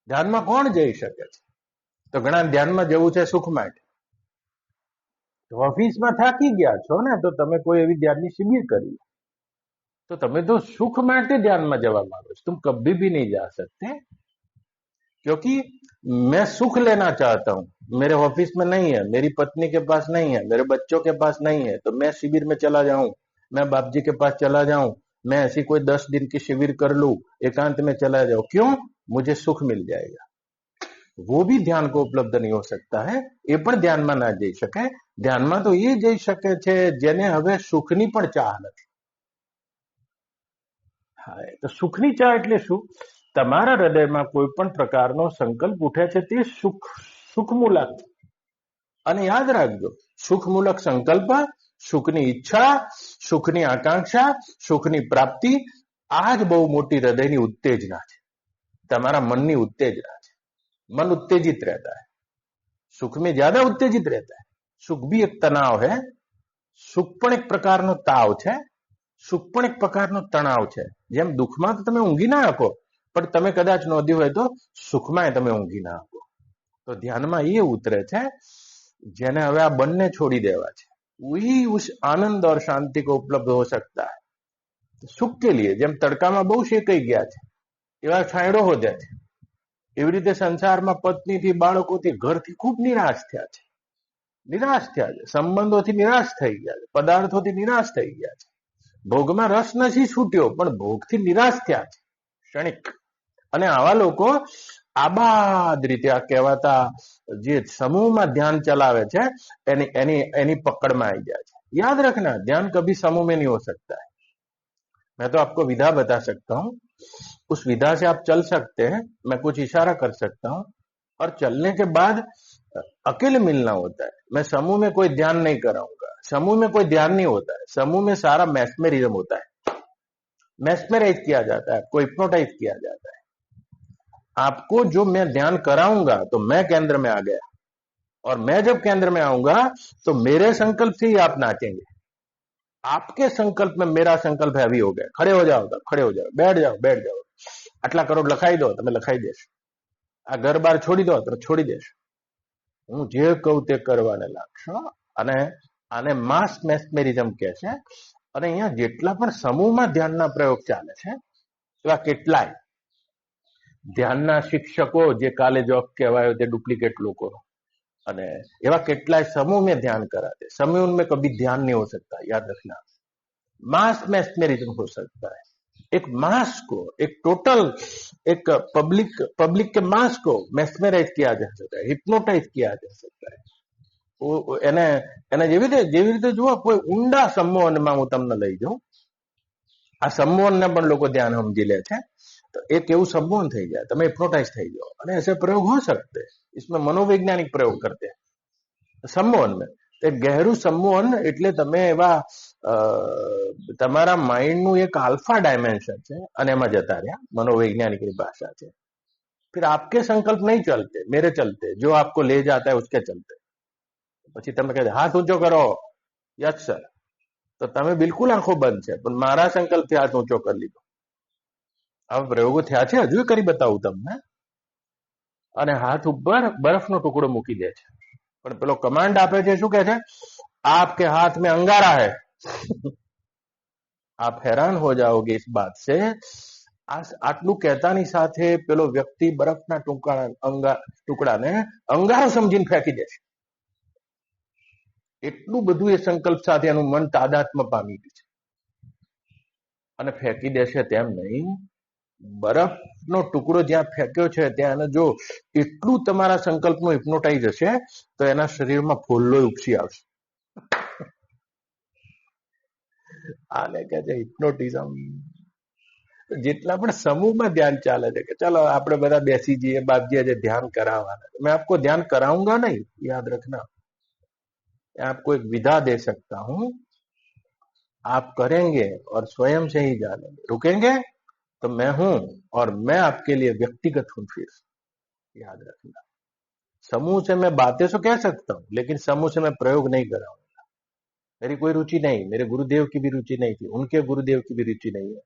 [SPEAKER 1] ધ્યાનમાં કોણ જઈ શકે છે? તો ઘણા ધ્યાનમાં જવું છે સુખ માટે. ઓફિસમાં થાકી ગયા છો ને, તો તમે કોઈ એવી ધ્યાનની શિબિર કરી, तो તમે तो सुख માટે ધ્યાનમાં જવા માંગો છો. तुम कभी भी नहीं जा सकते, क्योंकि मैं सुख लेना चाहता हूं, मेरे ऑफिस में नहीं है, मेरी पत्नी के पास नहीं है, मेरे बच्चों के पास नहीं है, तो मैं शिविर में चला जाऊं, मैं बाप जी के पास चला जाऊं, मैं ऐसी कोई 10 दिन की शिविर कर लूं, एकांत में चला जाऊं. क्यों? मुझे सुख मिल जाएगा. वो भी ध्यान को उपलब्ध नहीं हो सकता है. એ પણ ધ્યાનમાં ના જઈ શકે. ધ્યાનમાં તો એ જઈ શકે છે જેને હવે સુખની પણ ચાહ નથી. હા, તો સુખની ચાહ એટલે શું? તમારા હૃદયમાં કોઈ પણ પ્રકારનો સંકલ્પ ઉઠે છે તે સુખમૂલક, અને યાદ રાખજો, સુખમૂલક સંકલ્પ, સુખની ઈચ્છા, સુખની આકાંક્ષા, સુખની પ્રાપ્તિ, આ જ બહુ મોટી હૃદયની ઉત્तेजना છે, તમારા મનની ઉત્तेजना છે. मन उत्तेजित रहता है, सुख में ज्यादा उत्तेजित रहता है. सुख भी एक तनाव है, सुख પણ એક પ્રકારનો તાવ છે, સુખ પણ એક પ્રકારનો તણાવ છે. જેમ દુઃખમાં તો તમે ઊંઘી ના શકો, પણ તમે કદાચ નોંધ્યું હોય તો સુખમાં તમે ઊંઘી ના શકો. તો ધ્યાનમાં એ ઉતરે છે જેને હવે આ બંને છોડી દેવા છે. वही उस आनंद और शांति को उपलब्ध हो सकता है. सुख के लिए જેમ તડકામાં બહુ શેકાઈ ગયા છે એવા છાંયડો હો જાય છે, એવી રીતે સંસારમાં પત્નીથી, બાળકોથી, ઘરથી ખૂબ નિરાશ થયા છે, સંબંધોથી નિરાશ થઈ ગયા છે, પદાર્થોથી નિરાશ થઈ ગયા છે, ભોગમાં રસ નથી છૂટ્યો પણ ભોગથી નિરાશ થયા છે ક્ષણિક. અને આવા લોકો આબાદ રીતે આ કહેવાતા જે સમૂહમાં ધ્યાન ચલાવે છે એની પકડમાં આવી જાય છે. याद रखना, ध्यान कभी समूह में नहीं हो सकता है. मैं तो आपको विधा बता सकता हूं, उस विधा से आप चल सकते हैं, मैं कुछ इशारा कर सकता हूं, और चलने के बाद अकेले मिलना होता है. मैं समूह में कोई ध्यान नहीं कराऊंगा, समूह में कोई ध्यान नहीं होता है, समूह में सारा मैस्मेरिज्म होता है, मैस्मेराइज किया जाता है, आपको हिप्नोटाइज किया जाता है. आपको जो मैं ध्यान कराऊंगा तो मैं केंद्र में आ गया, और मैं जब केंद्र में आऊंगा तो मेरे संकल्प से ही आप नाचेंगे. आपके संकल्प में मेरा संकल्प हैवी हो गया, खड़े हो जाओ तो खड़े हो जाओ, बैठ जाओ, આટલા કરોડ લખાઈ દો તમે લખાઈ દેશો, આ ઘર બાર છોડી દો તો છોડી દેશો, હું જે કહું તે કરવાને લાગશો. અને આને માસ મેસ્મેરિઝમ કહે છે. અને અહીંયા જેટલા પણ સમૂહમાં ધ્યાનના પ્રયોગ ચાલે છે એવા કેટલાય ધ્યાનના શિક્ષકો, જે કાલે જોબ કહેવાયો તે डुप्लीकेट લોકો, અને એવા કેટલાય समूह में ध्यान कराते, समूह में कभी ध्यान नहीं हो सकता. याद रखना, मास मैस्मेरिज्म हो सकता है. एक मास को, एक टोटल, एक पब्लिक के मास को मैस्मेराइज किया जा सकता है, हिप्नोटाइज किया जा सकता है. એને જેવી રીતે જુઓ, કોઈ ઊંડા સંમોહનમાં હું તમને લઈ જાઉં. આ સંમોહનને પણ લોકો ध्यान સમજી લે છે. तो एक એવું સંમોહન થઈ જાય, તમે हिप्नोटाइज થઈ जाओ. અને ऐसे प्रयोग हो सकते हैं, इसमें मनोवैज्ञानिक प्रयोग करते हैं सम्मोहन में. एक गहरू सम्मोहन એટલે તમે એવા તમારા માઇન્ડનું એક આલ્ફા ડાયમેન્શન છે અને એમાં જતા રહ્યા, मनोवैज्ञानिकની भाषा છે. फिर आपके संकल्प नहीं चलते, मेरे चलते, जो आपको ले जाता है उसके चलते. પછી તમે કહે હાથ ઊંચો કરો, યસ સર, તો તમે બિલકુલ આંખો બંધ છે પણ મારા સંકલ્પથી હાથ ઊંચો કરી લીધો. આવા પ્રયોગો થયા છે, હજુ કરી બતાવું તમને. અને હાથ ઉપર બરફનો ટુકડો મૂકી દે છે, પણ પેલો કમાન્ડ આપે છે, શું કહે છે? आपके हाथ में अंगारा है. आप हैरान हो जाओगे इस बात से. આટલું કહેતાની સાથે પેલો વ્યક્તિ બરફના ટુકડાને અંગારો સમજીને ફેંકી દે છે. એટલું બધું એ સંકલ્પ સાથે એનું મન તાદાત્મ્ય પામી ગયું છે. અને ફેંકી દેશે તેમ નહીં, બરફનો ટુકડો જ્યાં ફેંક્યો છે ત્યાં જો એટલું તમારા સંકલ્પનું હિપ્નોટાઇઝ હશે તો એના શરીરમાં ફોલ્લો ઉપસી આવશે. આને કહે છે હિપ્નોટિઝમ. જેટલા પણ સમૂહમાં ધ્યાન ચાલે છે કે ચલો આપણે બધા બેસી જઈએ, બાપજી આજે ધ્યાન કરાવવાના, मैं आपको ध्यान कराऊंगा नहीं, याद रखना. मैं आपको एक विधा दे सकता हूं, आप करेंगे और स्वयं से ही जानेंगे. रुकेंगे तो मैं हूं और मैं आपके लिए व्यक्तिगत हूं. फिर याद रखना, समूह से मैं बातें तो कह सकता हूं लेकिन समूह से मैं प्रयोग नहीं कराऊंगा. मेरी कोई रुचि नहीं, मेरे गुरुदेव की भी रुचि नहीं थी, उनके गुरुदेव की भी रुचि नहीं है.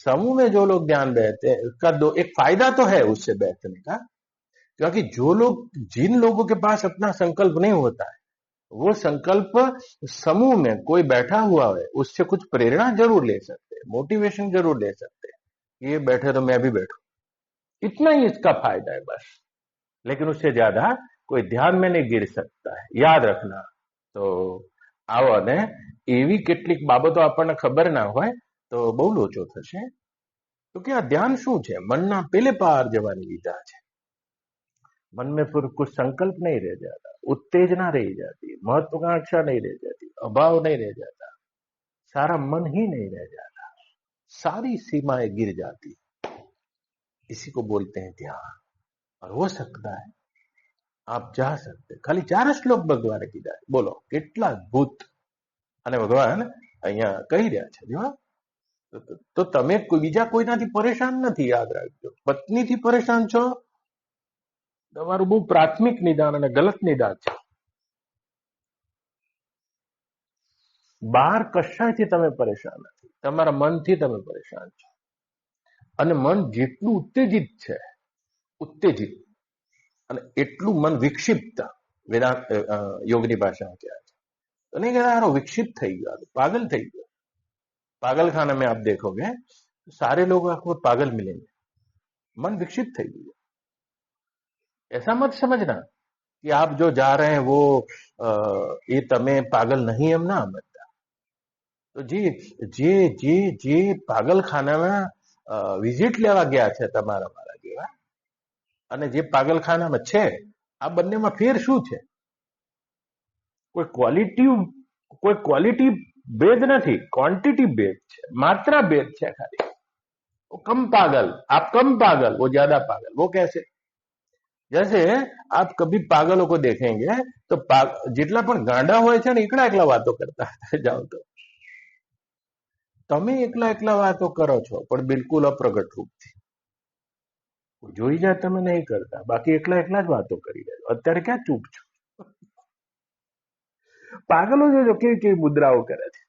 [SPEAKER 1] समूह में जो लोग ध्यान बैठते हैं उसका एक फायदा तो है उससे बैठने का, क्योंकि जिन लोगों के पास अपना संकल्प नहीं होता है, वो संकल्प समूह में कोई बैठा हुआ है उससे कुछ प्रेरणा जरूर ले सकते हैं, मोटिवेशन जरूर ले सकते हैं. ये बैठे तो मैं भी बैठूं, इतना ही इसका फायदा है बस. लेकिन उससे ज्यादा कोई ध्यान में नहीं गिर सकता है. याद रखना. तो આવો, અને એવી કેટલીક બાબતો આપણને ખબર ના હોય તો બહુ લોચો થશે. તો કે આ ધ્યાન શું છે? મનના પેલે પાર જવાની વિધા છે. मन में फिर कुछ संकल्प नहीं रह जाता, उत्तेजना रह जाती, महत्वाकांक्षा नहीं रह जाती, अभाव नहीं रह जाता, सारा मन ही नहीं रह जाता, सारी सीमाएं गिर जाती. इसी को बोलते हैं ध्यान. और हो सकता है आप जा सकते, खाली 4 શ્લોક ભગવાને કીધા, બોલો કેટલા અદભુત. અને ભગવાન અહીંયા કહી રહ્યા છે, જો તો તમે બીજા કોઈનાથી પરેશાન નથી, યાદ રાખજો. પત્નીથી પરેશાન છો, તમારું બહુ પ્રાથમિક નિદાન અને ગલત નિદાન છે. બહાર કશાયથી તમે પરેશાન નથી, તમારા મનથી તમે પરેશાન છો. અને મન જેટલું ઉત્તેજિત છે, ઉત્તેજિત, અને એટલું મન વિક્ષિપ્ત, વેદાંત યોગની ભાષામાં કહે છે. અને यार विक्षिप्त થઈ ગયો, पागल થઈ ગયો. पागल खाने में आप देखोगे सारे लोग आपको पागल मिलेंगे. मन विक्षिप्त થઈ ગયું. ऐसा मत समझना कि आप जो जा रहे हैं वो ये તમે पागल नहीं એમ ના સમજતા. તો જે પાગલ ખાનામાં વિઝિટ લેવા ગયા છે તમારા મારા જેવા, અને જે પાગલખાનામાં છે, આ બંનેમાં ફેર શું છે? કોઈ ક્વોલિટી ભેદ નથી, ક્વોન્ટિટી ભેદ છે, માત્રા ભેદ છે ખાલી. वो कम पागल, आप कम पागल, वो ज्यादा पागल. वो कैसे? जैसे आप कभी पागलों को देखेंगे तो જેટલા પણ ગાંડા હોય છે ને એકલા એકલા વાતો કરતા જાઓ, તો તમે એકલા એકલા વાતો કરો છો, પણ બિલકુલ અપ્રગટ રૂપથી. જોઈ જાય તમે નહીં કરતા, બાકી એકલા એકલા જ વાતો કરી રહ્યા. અત્યારે ક્યાં ચૂપ છો? પાગલો જોજો કેવી કેવી મુદ્રાઓ કરે છે,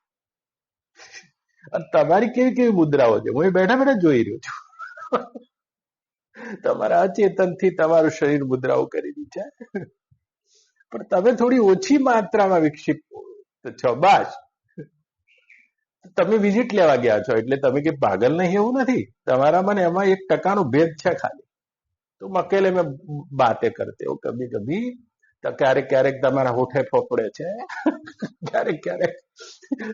[SPEAKER 1] અને તમારી કેવી કેવી મુદ્રાઓ છે, હું બેઠા બેઠા જોઈ રહ્યો છું. તમારા અચેતનથી તમારું શરીર મુદ્રાઓ કરી દી છે, પણ તમે થોડી ઓછી માત્રામાં વિક્ષિપ્ત છો. બસ તમે વિઝિટ લેવા ગયા છો એટલે તમે કે પાગલ નહીં એવું નથી. તમારામાં ને એમાં 1% ભેદ છે ખાલી. तुम अकेले में बातें करते हो कभी कभी, तो ક્યારેક ક્યારેક તમારા હોઠે ફોફડે છે, ક્યારેક ક્યારેક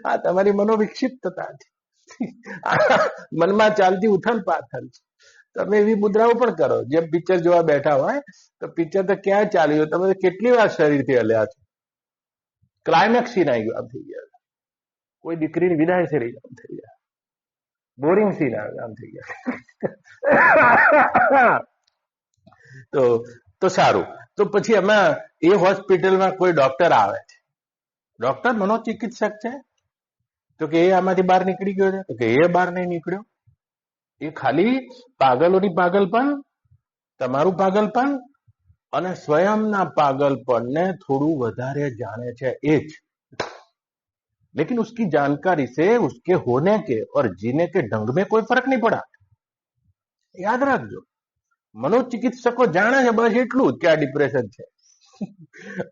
[SPEAKER 1] આ તમારી મનોવિક્ષિપ્તતા છે, મનમાં ચાલતી ઉથલ પાથલ છે. તમે એવી મુદ્રાઓ પણ કરો, જેમ પિક્ચર જોવા બેઠા હોય તો પિક્ચર તો ક્યાં ચાલ્યું, તમે કેટલી વાર શરીરથી હલ્યા છો, ક્લાઇમેક્સ સીન આવી ગયો, આમ થઈ ગયા, કોઈ દીકરીની વિદાય છે રહી, આમ થઈ ગયા, બોરિંગ સીન આવે, આમ થઈ ગયા. તો સારું. તો પછી એમાં એ હોસ્પિટલમાં કોઈ ડોક્ટર આવે છે, ડોક્ટર મનોચિકિત્સક છે, તો કે એ આમાંથી બહાર નીકળી ગયો છે, તો કે એ બહાર નહીં નીકળ્યો. એ ખાલી પાગલોની પાગલપન, તમારું પાગલપન અને સ્વયંના પાગલપનને થોડું વધારે જાણે છે એ જ. लेकिन उसकी जानकारी से उसके होने के और जीने के ढंग में कोई फर्क नहीं पड़ा. याद रखજો, મનોચિકિત્સકો જાણે છે બસ એટલું જ કે આ ડિપ્રેશન છે,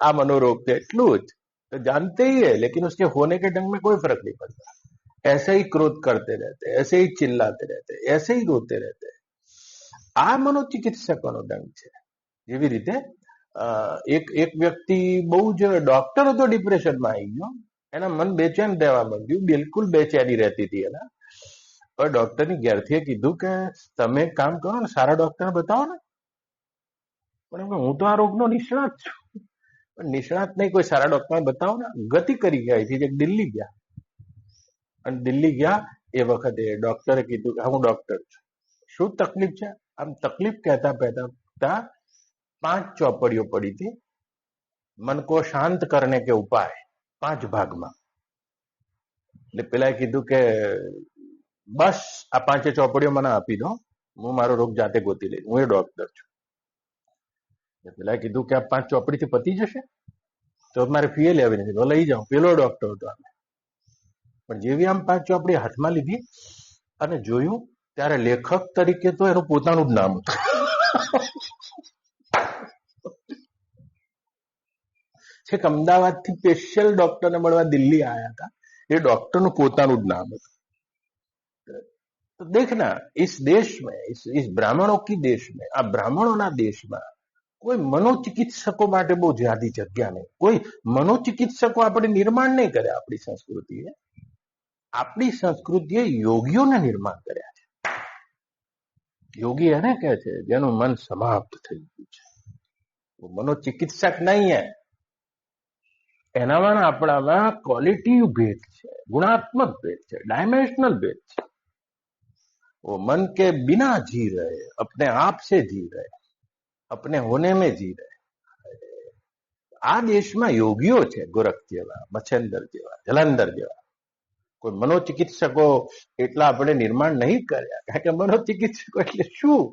[SPEAKER 1] આ મનોરોગ છે, એટલું જ तो जानते ही है, लेकिन उसके होने के ढंग में कोई फर्क नहीं पड़ता. ऐसे ही क्रोध करते रहते, ऐसे ही चिल्लाते रहते, ऐसे ही रोते रहते. આ મનોચિકિત્સકોનો ઢંગ છે. જેવી રીતે એક વ્યક્તિ બહુ જ ડોક્ટર હતો, ડિપ્રેશનમાં આવી ગયો, એના મન બેચેન રહેવા માંડ્યું, બિલકુલ બેચેની રહેતી હતી એના. और डॉक्टરની ઘેરથી કીધું કે તમે કામ કરો ને, સારા ડોક્ટરને બતાવો ને. પણ હું તો આ રોગનો નિષ્ણાત છું. પણ નિષ્ણાત નહીં, કોઈ સારા ડોક્ટરને બતાવો ને. ગતિ કરી ગયા અહીંથી, દિલ્હી ગયા. અને દિલ્હી ગયા એ વખતે ડોક્ટરે કીધું કે હું ડોક્ટર છું, શું તકલીફ છે? આમ તકલીફ કહેતા કહેતા 5 ચોપડીઓ પડી હતી, મન કો શાંત કરને કે ઉપાય, 5 ભાગમાં. એટલે પેલા કીધું કે બસ આ 5 ચોપડીઓ મને આપી દો, હું મારો રોગ જાતે ગોતી લઈશ, હું એ ડોક્ટર છું. પેલા કીધું કે આ 5 ચોપડીથી પતી જશે, તો મારે ફી લેવી નથી, તો લઈ જાઉં. પેલો ડોક્ટર હતો આમે. પણ જેવી આમ 5 ચોપડી હાથમાં લીધી અને જોયું, ત્યારે લેખક તરીકે તો એનું પોતાનું જ નામ હતું. છેક અમદાવાદથી સ્પેશિયલ ડોક્ટરને મળવા દિલ્હી આવ્યા હતા, એ ડોક્ટરનું પોતાનું જ નામ હતું. तो देखना, इस देश में, इस ब्राह्मणों की देश में, આ બ્રાહ્મણોના દેશમાં કોઈ મનોચિકિત્સકો માટે બહુ જ્યાદી જગ્યા નહીં. કોઈ મનોચિકિત્સકો આપણે નિર્માણ નહીં કરે. આપણી સંસ્કૃતિએ, આપણી સંસ્કૃતિએ યોગીઓને નિર્માણ કર્યા છે. યોગી એને કહે છે જેનું મન સમાપ્ત થઈ ગયું છે. મનોચિકિત્સક નહીં હે. એનામાં આપણામાં ક્વોલિટી ભેદ છે, ગુણાત્મક ભેદ છે, ડાયમેન્શનલ ભેદ છે. वो मन के बिना जी रहे, अपने आप से जी रहे, अपने होने में जी रहे. આ દેશમાં યોગીઓ છે, ગોરખ જેવા, મચ્છેન્દર જેવા, જલંધર જેવા. કોઈ મનોચિકિત્સકો એટલા આપણે નિર્માણ નહીં કર્યા, કારણ કે મનોચિકિત્સકો એટલે શું?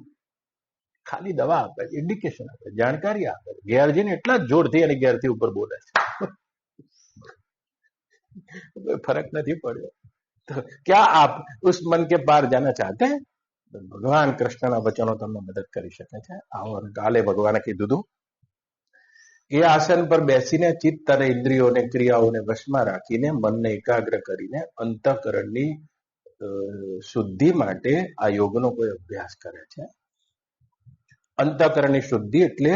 [SPEAKER 1] ખાલી દવા આપે છે, ઇન્ડિકેશન આપે, જાણકારી આપે. ગેરજીને એટલા જ જોરથી અને ગેરથી ઉપર બોલે છે, કોઈ ફરક નથી પડ્યો. તો ક્યાં આપ ઉસ મન કે પાર જાના ચાહતે હૈ? ભગવાન કૃષ્ણના વચનો તમને મદદ કરી શકે છે. આવો કાલે ભગવાને કીધું હતું, એ આસન પર બેસીને ચિત્ત અને ઇન્દ્રિયોને, ક્રિયાઓને વશમાં રાખીને મનને એકાગ્ર કરીને અંતઃકરણની શુદ્ધિ માટે આ યોગનો કોઈ અભ્યાસ કરે છે. અંતઃકરણની શુદ્ધિ એટલે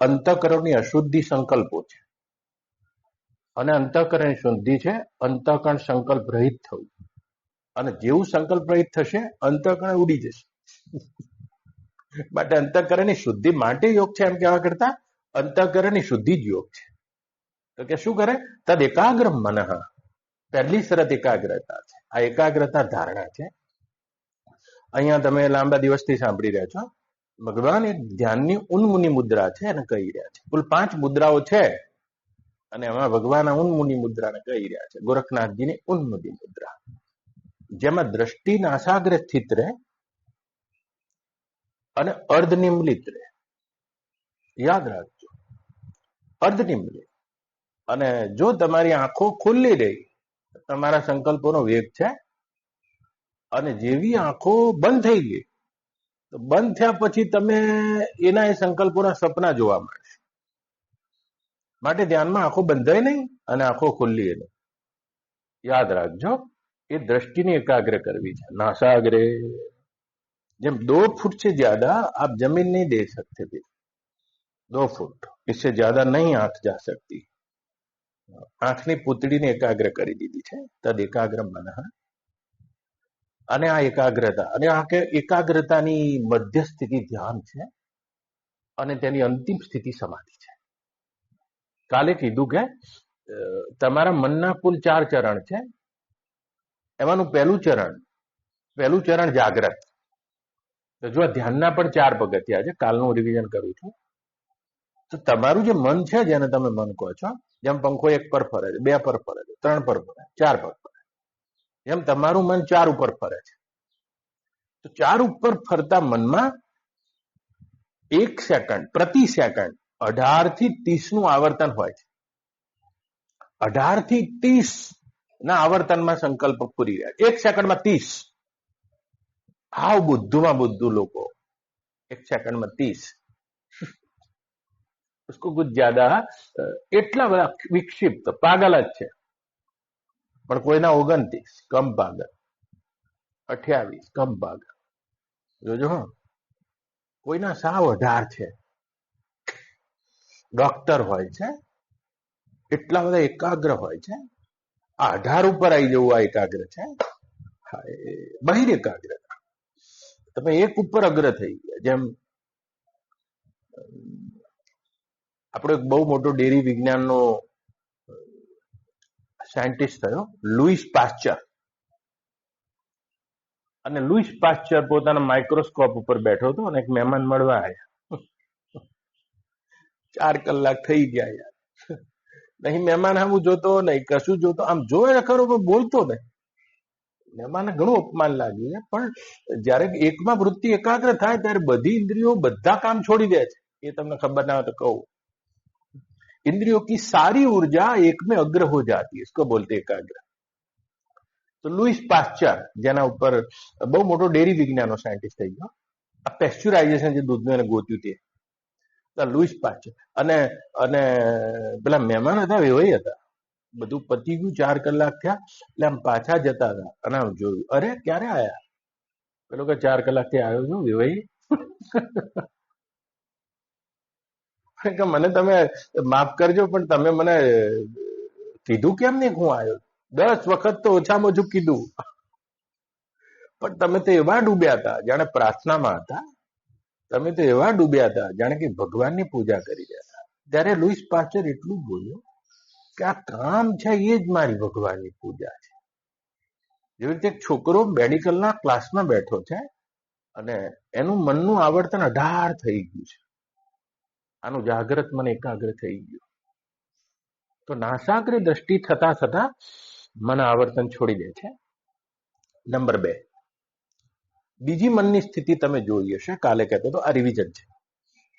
[SPEAKER 1] અંતઃકરણની અશુદ્ધિ સંકલ્પો છે, અને અંતઃકરણની શુદ્ધિ છે અંતઃકરણ સંકલ્પ રહિત થવું. અને જેવું સંકલ્પ રહિત થશે, અંતઃકરણ ઉડી જશે. માટે અંતઃકરણની શુદ્ધિ માટે યોગ છે એમ કહેવા કરતા અંતઃકરણની શુદ્ધિ જ યોગ છે. તો કે શું કરે? તદ એકાગ્ર મનઃ. પહેલી શરત એકાગ્રતા છે. આ એકાગ્રતા ધારણા છે. અહીંયા તમે લાંબા દિવસથી સાંભળી રહ્યા છો, ભગવાન એ ધ્યાનની ઉન્મુનિ મુદ્રા છે એને કહી રહ્યા છે. કુલ 5 મુદ્રાઓ છે, અને એમાં ભગવાન આ ઉન્મુનિ મુદ્રાને કહી રહ્યા છે, ગોરખનાથજીની ઉન્મુનિ મુદ્રા, જેમાં દ્રષ્ટિ નાસાગ્ર સ્થિત રહે અને અર્ધનિમિલિત રહે. યાદ રાખજો, અર્ધનિમિલિત. અને જો તમારી આંખો ખુલ્લી રહી, તમારા સંકલ્પોનો વેગ છે. અને જેવી આંખો બંધ થઈ ગઈ, તો બંધ થયા પછી તમે એના એ સંકલ્પોના સપના જોવા મળશે. માટે ધ્યાનમાં આંખો બંધાય નહીં અને આંખો ખુલ્લી નહીં. યાદ રાખજો, એ દ્રષ્ટિને एकाग्र करवी है. नासाग्रे, जब 2 फुट से ज्यादा आप जमीन नहीं दे सकते थे, 2 फुट, इससे ज्यादा नहीं आंख जा सकती. આંખની પૂતળીને એકાગ્ર કરી દીધી છે. તદ એકાગ્ર મનઃ. અને આ એકાગ્રતા, અને આ કે એકાગ્રતાની મધ્ય સ્થિતિ ધ્યાન છે, અને તેની અંતિમ સ્થિતિ સમાધિ છે. કાલે કીધું કે તમારા મનના કુલ 4 ચરણ છે. એમાંનું પહેલું ચરણ જાગ્રત. તો જો ધ્યાનના પણ 4 પગથિયા છે. કાલનું રિવિઝન કરું છું. તો તમારું જે મન છે, જેને તમે મન કહો છો, જેમ પંખો 1 પર ફરે છે, 2 પર ફરે છે, 3 પર ફરે, 4 પર ફરે, એમ તમારું મન 4 ઉપર ફરે છે. તો 4 ઉપર ફરતા મનમાં 1 સેકન્ડ પ્રતિ સેકન્ડ 18 થી 30 નું આવર્તન હોય છે. 18 થી 30 ના આવર્તનમાં સંકલ્પ પૂરી રહ્યા. 1 સેકન્ડમાં 30. હાવ બુદ્ધુમાં બુદ્ધુ લોકો 1 સેકન્ડમાં 30. उसको कुछ ज्यादा એટલા બધા વિક્ષિપ્ત પાગલ જ છે. પણ કોઈના 29 કમ પાગલ, 28 કમ પાગલ. જોજો, કોઈના સાવ 18 છે. ડોક્ટર હોય છે, એટલા બધા એકાગ્ર હોય છે. આ 18 ઉપર આવી જવું આ એકાગ્ર છે. બહિર એકાગ્રતા. તમે 1 ઉપર અગ્ર થઈ ગયા. જેમ આપણો એક બહુ મોટો ડેરી વિજ્ઞાનનો સાયન્ટિસ્ટ થયો, લુઈસ પાસ્ચર. અને લુઈસ પાસ્ચર પોતાના માઇક્રોસ્કોપ ઉપર બેઠો હતો અને એક મહેમાન મળવા આવ્યા. 4 કલાક થઈ ગયા યાર. નહીં મહેમાન હું જોતો નહીં, કશું જોતો, આમ જોયે ખરો પણ બોલતો નહીં. મહેમાનને ઘણું અપમાન લાગ્યું છે. પણ જયારે એકમાં વૃત્તિ એકાગ્ર થાય ત્યારે બધી ઇન્દ્રિયો બધા કામ છોડી દે છે. એ તમને ખબર ના હોય તો કહું. इंद्रियों की सारी ऊर्जा एक में अग्र हो जाती है, इसको बोलते एकाग्र. तो लुईस पास्चर, જેના ઉપર બહુ મોટો ડેરી વિજ્ઞાનનો સાયન્ટિસ્ટ થઈ ગયો, આ પેસ્ચ્યુરાઇઝેશન જે દૂધનું એને ગોત્યું તે, તો લુઈસ પાસ્ચર. અને અને પેલા મહેમાન હતા, વેવાઈ હતા, બધું પતી ગયું, 4 કલાક થયા, એટલે આમ પાછા જતા હતા. અને આમ જોયું, અરે ક્યારે આયા? પેલો કે 4 કલાકથી આવ્યો છું વેવાઈ. કે મને તમે માફ કરજો, પણ તમે મને કીધું કેમ નહીં હું આવ્યો? 10 વખત તો ઓછામાં ઓછું કીધું. પણ તમે તો એવા ડૂબ્યા હતા જાણે પ્રાર્થનામાં હતા. તમે તો એવા ડૂબ્યા હતા જાણે કે ભગવાનની પૂજા કરી રહ્યા હતા. ત્યારે લુઈસ પાસ્ચર એટલું બોલ્યો કે આ કામ છે એ જ મારી ભગવાનની પૂજા છે. જેવી રીતે એક છોકરો મેડિકલના ક્લાસમાં બેઠો છે અને એનું મનનું આવર્તન 18 થઈ ગયું છે. આનું જાગ્રત મન એકાગ્ર થઈ ગયું. તો નાસાગ્રે દ્રષ્ટિ થતા થતા મન આવર્તન છોડી દે છે. નંબર 2, બીજી મનની સ્થિતિ તમે જોઈ હશે, કાલે કહેતો તો આ રિવિઝન છે.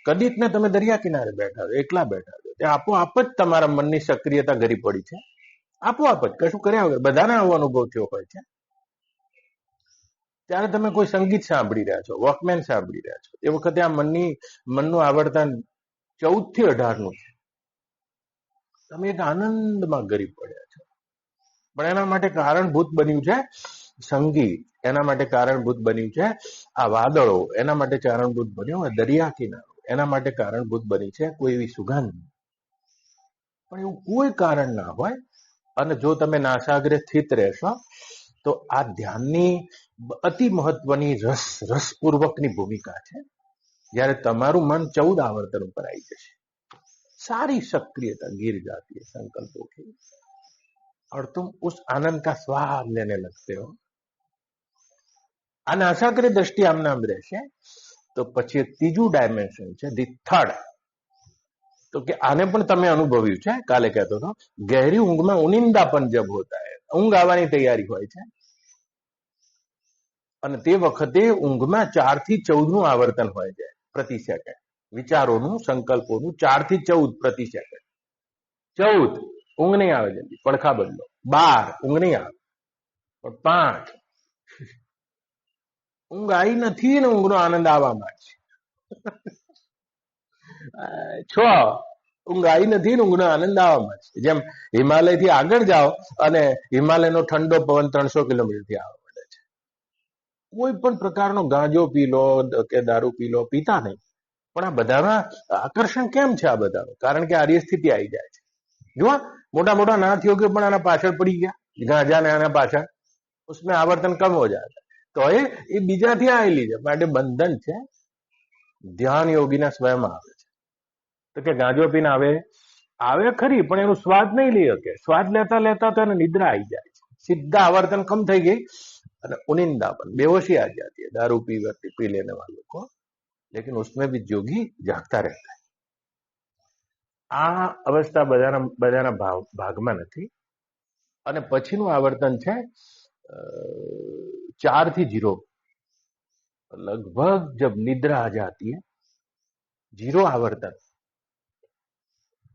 [SPEAKER 1] કદીક ને તમે દરિયા કિનારે બેઠા છો, એકલા બેઠા છો, તે આપોઆપ જ તમારા મનની સક્રિયતા ઘરી પડી છે. આપોઆપ જ, કશું કર્યા વગર. બધાને આવો અનુભવ થયો હોય છે. ત્યારે તમે કોઈ સંગીત સાંભળી રહ્યા છો, વોકમેન સાંભળી રહ્યા છો, એ વખતે આ મનનું આવર્તન 14 થી 18 નું છે. તમે એક આનંદમાં ગરી પડ્યા છો. પણ એના માટે કારણભૂત બન્યું છે સંગીત, એના માટે કારણભૂત બન્યું છે આ વાદળો, એના માટે કારણભૂત બન્યો આ દરિયા કિનારો, એના માટે કારણભૂત બની છે કોઈ એવી સુગંધ. પણ એવું કોઈ કારણ ના હોય, અને જો તમે નાસાગ્રે સ્થિત રહેશો તો આ ધ્યાનની અતિ મહત્વની રસપૂર્વકની ભૂમિકા છે. જ્યારે તમારું મન 14 આવર્તન ઉપર આવી જશે, सारी सक्रियता गिर जाती है संकल्पों की, और तुम उस आनंद का स्वाद लेने लगते हो. આ નાસાગ્રે દ્રષ્ટિ આમ નામ રહેશે. તો પછી ત્રીજું ડાયમેન્શન છે, ધી થર્ડ. તો કે આને પણ તમે અનુભવ્યું છે, કાલે કહેતો હતો, ગહેરી ઊંઘમાં ઉનિંદાપન જબ હોતા હૈ. ઊંઘ આવવાની તૈયારી હોય છે, અને તે વખતે ઊંઘમાં 4 થી 14 નું આવર્તન હોય છે પ્રતિ સેકન્ડ. વિચારોનું, સંકલ્પોનું 4 થી 14 પ્રતિ સેકન્ડ. 14 ઊંઘ નહીં આવે જલ્દી, પડખા બદલો. 12 ઊંઘ નહીં આવે, પણ 5 ઊંઘ આવી નથી ને ઊંઘનો આનંદ આવવામાં છે. 6 ઊંઘ આવી નથી ને ઊંઘનો આનંદ આવવામાં છે. જેમ હિમાલયથી આગળ જાઓ અને હિમાલયનો ઠંડો પવન 300 કિલોમીટરથી આવવા માંડે છે. કોઈ પણ પ્રકારનો ગાંજો પી લો કે દારૂ પી લો, પીતા નહીં, પણ આ બધામાં આકર્ષણ કેમ છે? આ બધાનું કારણ કે આર્ય સ્થિતિ આવી જાય છે. જુઓ, મોટા મોટા નાથીઓ કે પણ આના પાછળ પડી ગયા, ગાંજા ને આના પાછળ, उसमें આવર્તન કમ હો જાતા. તો એ બીજાથી આવેલી છે, માટે બંધન છે. ધ્યાન યોગીના સ્વયં આવે છે. તો કે ગાંજો પીને આવે ખરી, પણ એનું સ્વાદ નહીં લઈ શકે. સ્વાદ લેતા લેતા તો એને નિદ્રા આવી જાય છે, સીધા આવર્તન કમ થઈ ગઈ અને उनिंदापन, बेहोशी आ जाती है दारू पी लेने वालों को. लेकिन उसमें भी जोगी जागता रहता है. આ અવસ્થા બધાના ભાગમાં નથી. અને પછીનું આવર્તન છે 4 થી 0. लगभग जब निद्रा आ जाती है, 0 આવર્તન.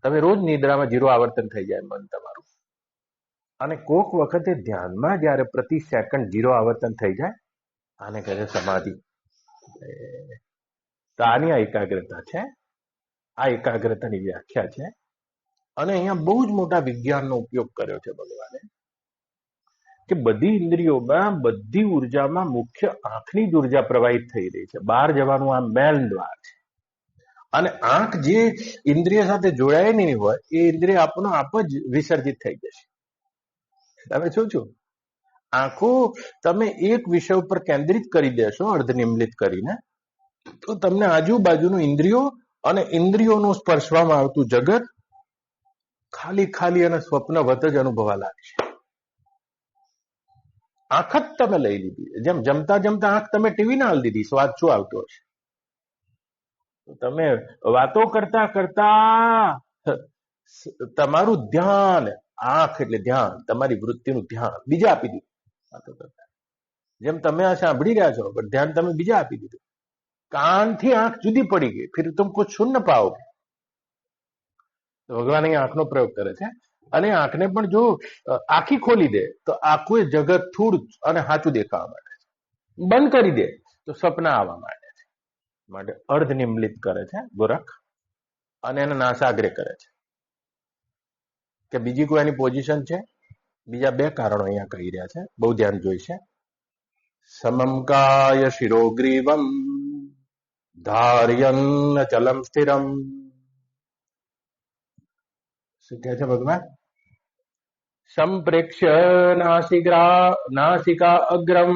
[SPEAKER 1] તમે રોજ નિદ્રામાં 0 આવર્તન થઈ જાય મન તમારું. અને કોક વખતે ધ્યાનમાં જ્યારે પ્રતિ સેકન્ડ 0 આવર્તન થઈ જાય, આને કહે છે સમાધિ. તો આની આ એકાગ્રતા છે, આ એકાગ્રતાની વ્યાખ્યા છે. અને અહીંયા બહુ જ મોટા વિજ્ઞાનનો ઉપયોગ કર્યો છે ભગવાને, કે બધી ઇન્દ્રિયોમાં, બધી ઉર્જામાં મુખ્ય આંખની જ ઉર્જા પ્રવાહિત થઈ રહી છે. બહાર જવાનું આ મેન દ્વાર છે. અને આંખ જે ઇન્દ્રિય સાથે જોડાયેલી હોય, એ ઇન્દ્રિય આપનો આપ જ વિસર્જિત થઈ જશે. તમે શું છો, આંખો તમે એક વિષય ઉપર કેન્દ્રિત કરી દેશો અર્ધનિમિલિત કરીને, તો તમને આજુબાજુનું ઇન્દ્રિયો અને ઇન્દ્રિયોનું સ્પર્શવામાં આવતું જગત ખાલી ખાલી અને સ્વપ્નવત જ અનુભવા લાગશે. આંખ જ તમે લઈ લીધી. જેમ જમતા જમતા આંખ તમે ટીવી ના હાલ દીધી, સ્વાદ શું આવતો હશે? તમે વાતો કરતા કરતા તમારું ધ્યાન, આંખ એટલે ધ્યાન, તમારી વૃત્તિનું ધ્યાન બીજા આપી દીધું વાતો કરતા. જેમ તમે આ સાંભળી રહ્યા છો, પણ ધ્યાન તમે બીજા આપી દીધું. કાનથી આંખ જુદી પડી ગઈ, ફિર तुम कुछ सुन न पाओगे. ભગવાન અહીં આંખનો પ્રયોગ કરે છે. અને આંખને પણ જો આખી ખોલી દે તો આખું જગત થોડું અને સાચું દેખાવા માંડે છે. બંધ કરી દે તો સપના આવવા માંડે છે. માટે અર્ધ નિમિલિત કરે છે ગોરખ, અને એને નાસાગ્રે કરે છે. કે બીજી કોઈ એની પોઝિશન છે? બીજા 2 કારણો અહીંયા કહી રહ્યા છે, બહુ ધ્યાન જોઈશે. સમમકાય શિરોગ્રીવમ ધાર્યન ચલમ સ્થિરમ. શું કહે છે ભગવાન? સંપ્રેક્ષ્ય નાસિકા અગ્રમ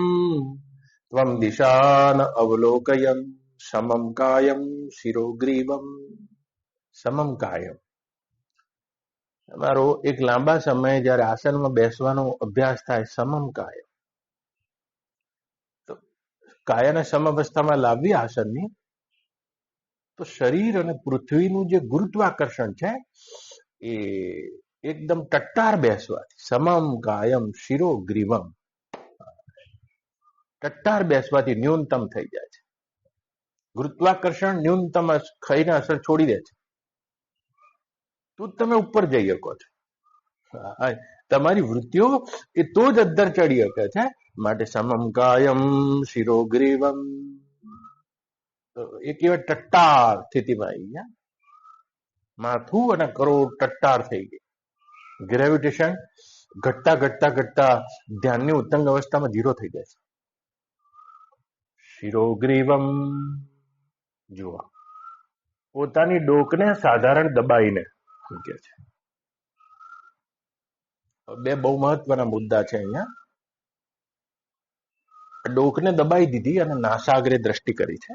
[SPEAKER 1] ત્વમ દિશાન અવલોકયન સમમ કાયમ શિરોગ્રીવમ. સમમ કાયમ, તમારો એક લાંબા સમય જ્યારે આસનમાં બેસવાનો અભ્યાસ થાય, સમમ કાયમ. તો કાયાને સમ અવસ્થામાં લાવવી આસનની, તો શરીર અને પૃથ્વીનું જે ગુરુત્વાકર્ષણ છે, એ એકદમ ટટ્ટાર બેસવાથી, સમમ કાયમ શિરો ગ્રીવમ, ટટ્ટાર બેસવાથી ન્યૂનતમ થઈ જાય છે. ગુરુત્વાકર્ષણ ન્યૂનતમ ખાઈને અસર છોડી દે છે, તો જ તમે ઉપર જઈ શકો છો. તમારી વૃત્તિઓ એ તો જ અદ્ધર ચડી શકે છે. માટે સમમ કાયમ શિરોગ્રીવમ, એ કહેવાય ટટ્ટાર સ્થિતિમાં આવી ગયા. માથું અને કરોડ ટટ્ટાર થઈ ગઈ. ગ્રેવિટેશન ઘટતા ઘટતા ઘટતા ધ્યાનની ઉત્તંગ અવસ્થામાં 0 થઈ જાય છે. શિરોગ્રીવમ, જુઓ પોતાની ડોકને સાધારણ દબાઈને મૂકે છે. બે બહુ મહત્વના મુદ્દા છે અહીંયા. ડોકને દબાઈ દીધી અને નાસાગ્રે દ્રષ્ટિ કરી છે.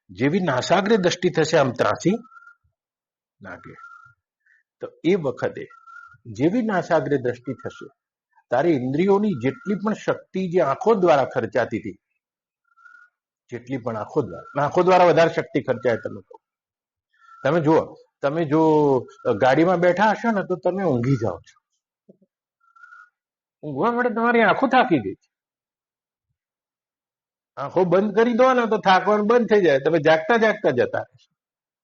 [SPEAKER 1] જેવી નાસાગ્રે દ્રષ્ટિ થશે આમ ત્રાસી નાગે, તો એ વખતે જેવી નાસાગ્રે દ્રષ્ટિ થશે, તારી ઇન્દ્રિયોની જેટલી પણ શક્તિ જે આંખો દ્વારા ખર્ચાતી હતી, જેટલી પણ આંખો દ્વારા વધારે શક્તિ ખર્ચાય. તમે જુઓ, તમે જો ગાડીમાં બેઠા હશો ને તો તમે ઊંઘી જાઓ છો. ઊંઘવા માટે તમારી આંખો થાકી ગઈ છે. આંખો બંધ કરી દો ને તો થાકવાનું બંધ થઈ જાય, તમે જાગતા જાગતા જતા રહેશો.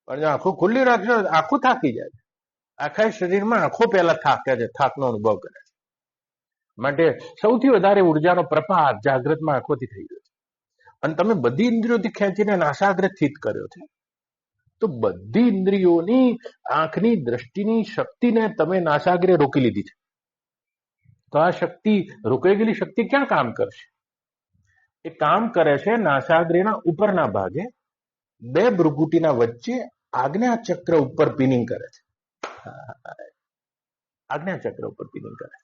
[SPEAKER 1] પણ જો આંખો ખુલ્લી રાખશો આંખો થાકી જાય. આખા શરીરમાં આંખો પહેલા થાકે છે, થાકનો અનુભવ કરે છે. માટે સૌથી વધારે ઉર્જાનો પ્રપાત જાગ્રતમાં આંખોથી થઈ ગયો છે. અને તમે બધી ઇન્દ્રિયોથી ખેંચીને નાસાગ્રે સ્થિત કર્યો છે, તો બધી ઇન્દ્રિયોની આંખની દ્રષ્ટિની શક્તિને તમે નાસાગ્રે રોકી લીધી છે. તો આ શક્તિ, રોકાઈ ગયેલી શક્તિ ક્યાં કામ કરશે? એ કામ કરે છે નાસાગ્રેના ઉપરના ભાગે, બે ભ્રુકુટીના વચ્ચે આજ્ઞા ચક્ર ઉપર પિનિંગ કરે છે. આજ્ઞા ચક્ર ઉપર પિનિંગ કરે છે,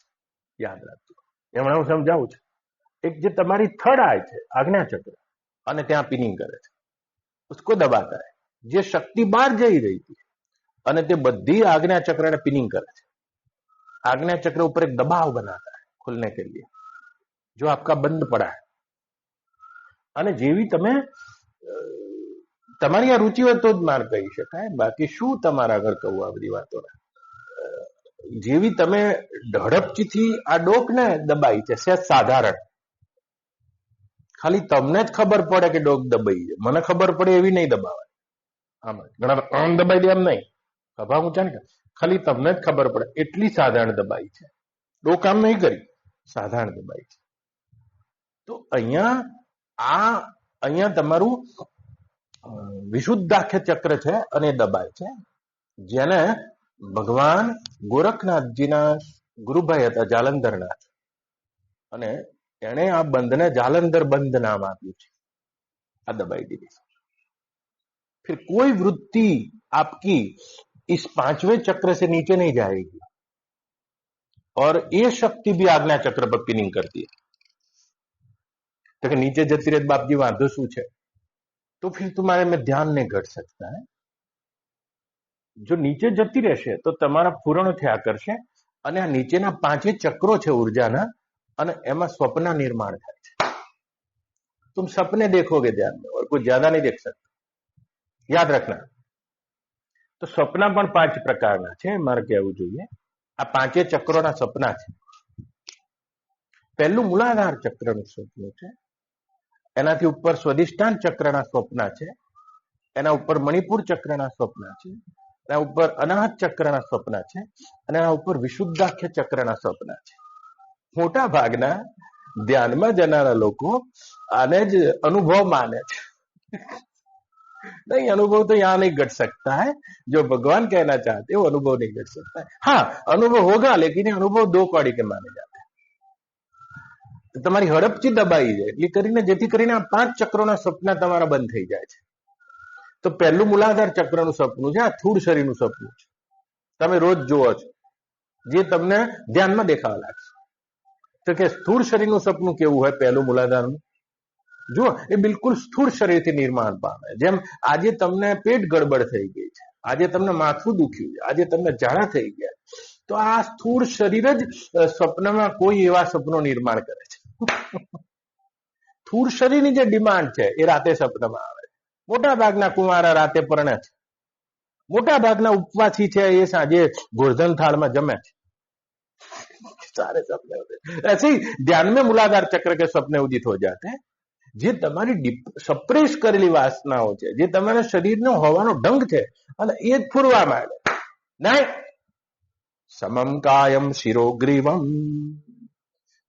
[SPEAKER 1] યાદ રાખજો. હમણાં હું સમજાવું છું. એક જે તમારી થર્ડ આય છે આજ્ઞા ચક્ર, અને ત્યાં પિનિંગ કરે છે, उसको दबाता है. જે શક્તિ બહાર જઈ રહી હતી અને તે બધી આજ્ञा चक्र पिनिंग करे છે. આજ્ञा चक्र ऊपर एक दबाव बनाता है खुलने के लिए, जो आपका बंद पड़ा है. અને જેવી તમે તમારી આ રુચિ હોય તો જ માર કહી શકાય, બાકી શું તમારા આગળ કહું આ બધી વાતો. જેવી તમે ઝડપથી આ ડોકને દબાઈ છે, સહેજ સાધારણ, ખાલી તમને જ ખબર પડે કે ડોક દબાઈ છે, મને ખબર પડે એવી નહીં દબાવાય. આમ ઘણા આમ દબાઈ દે, એમ નહીં. ખભા ઊંચા ને, ખાલી તમને જ ખબર પડે એટલી સાધારણ દબાઈ છે. ડોક આમ નહીં કરી, સાધારણ દબાઈ છે. તો અહીંયા તમારું વિશુદ્ધાખ્ય ચક્ર છે અને દબાય છે, જેને ભગવાન ગોરખનાથજીના ગુરુભાઈ હતા જાલંધરનાથ, અને એણે આ બંધને जालंधर बंध नाम आप्યું છે. આ દબાઈ દીધી. फिर कोई वृत्ति आपकी इस पांचवें चक्र से नीचे नहीं जाएगी, और ये शक्ति भी आज्ञा चक्र पर पिनिंग करती है. तो नीचे जती रहे बाप जी वांधो શું છે? तो फिर तुम्हारे में ध्यान नहीं घट सकता है. જો નીચે જતી રહેશે તો તમારા પૂર્ણ થયા કરશે, અને આ નીચેના પાંચે ચક્રો છે ઉર્જાના, અને એમાં स्वप्न निर्माण થાય છે. तुम सपने देखोगे ध्यान में, और कुछ ज्यादा नहीं देख सकते. याद रखना. तो सपना પણ 5 પ્રકારના છે, મારે કહેવું જોઈએ. આ પાંચે ચક્રોના સપના છે. પહેલું મૂલાધાર ચક્રનું સપનું છે, એનાથી ઉપર સ્વધિષ્ઠાન ચક્રના સ્વપ્ના છે, એના ઉપર મણિપુર ચક્રના સ્વપ્ના છે, એના ઉપર અનાહત ચક્રના સ્વપ્ના છે, અને એના ઉપર વિશુદ્ધાખ્ય ચક્રના સ્વપ્ના છે. મોટા ભાગના ધ્યાનમાં જનારા લોકો આને જ અનુભવ માને છે. नहीं, अनुभव तो यहाँ नहीं घट सकता है. जो भगवान कहना चाहते हैं वो अनुभव नहीं घट सकता है. हाँ, अनुभव होगा, लेकिन ये अनुभव 2 कौड़ी के माने जाते हैं. तो તમારી હડપચી દબાઈ જાય, એટલે કરીને જેથી કરીને આ 5 ચક્રોના સપના તમારા બંધ થઈ જાય છે. તો પહેલું મૂલાધાર ચક્રનું સપનું છે, આ સ્થૂળ શરીરનું સપનું છે. તમે રોજ જુઓ છો, જે તમને ધ્યાનમાં દેખાવા લાગશે. તો કે સ્થૂળ શરીરનું સપનું કેવું હોય? પહેલું મૂલાધારનું જુઓ, એ બિલકુલ સ્થૂળ શરીરથી નિર્માણ પામે. જેમ આજે તમને પેટ ગડબડ થઈ ગઈ છે, આજે તમને માથું દુખ્યું છે, આજે તમને ઝાડા થઈ ગયા, તો આ સ્થૂળ શરીર જ સ્વપ્નમાં કોઈ એવા સપનો નિર્માણ કરે છે. સ્થૂળ શરીરની જે ડિમાન્ડ છે એ રાતે સપનામાં આવે છે. મોટા ભાગના કુંવારા રાતે પરણે છે, મોટા ભાગના ઉપવાસી છે એ સાંજે ગોર્ધન થાળમાં જમે છે, सारे सपने होते हैं। ऐसे ही ध्यान में मूलाधार चक्र के सपने उदित हो जाते हैं। જે તમારી સપ્રેસ કરેલી વાસનાઓ છે, જે તમારા શરીરનો હોવાનો ઢંગ છે, અને એ જ ફૂરવા માંડે. નહીં, સમમ કાયમ શિરોગ્રીવમ,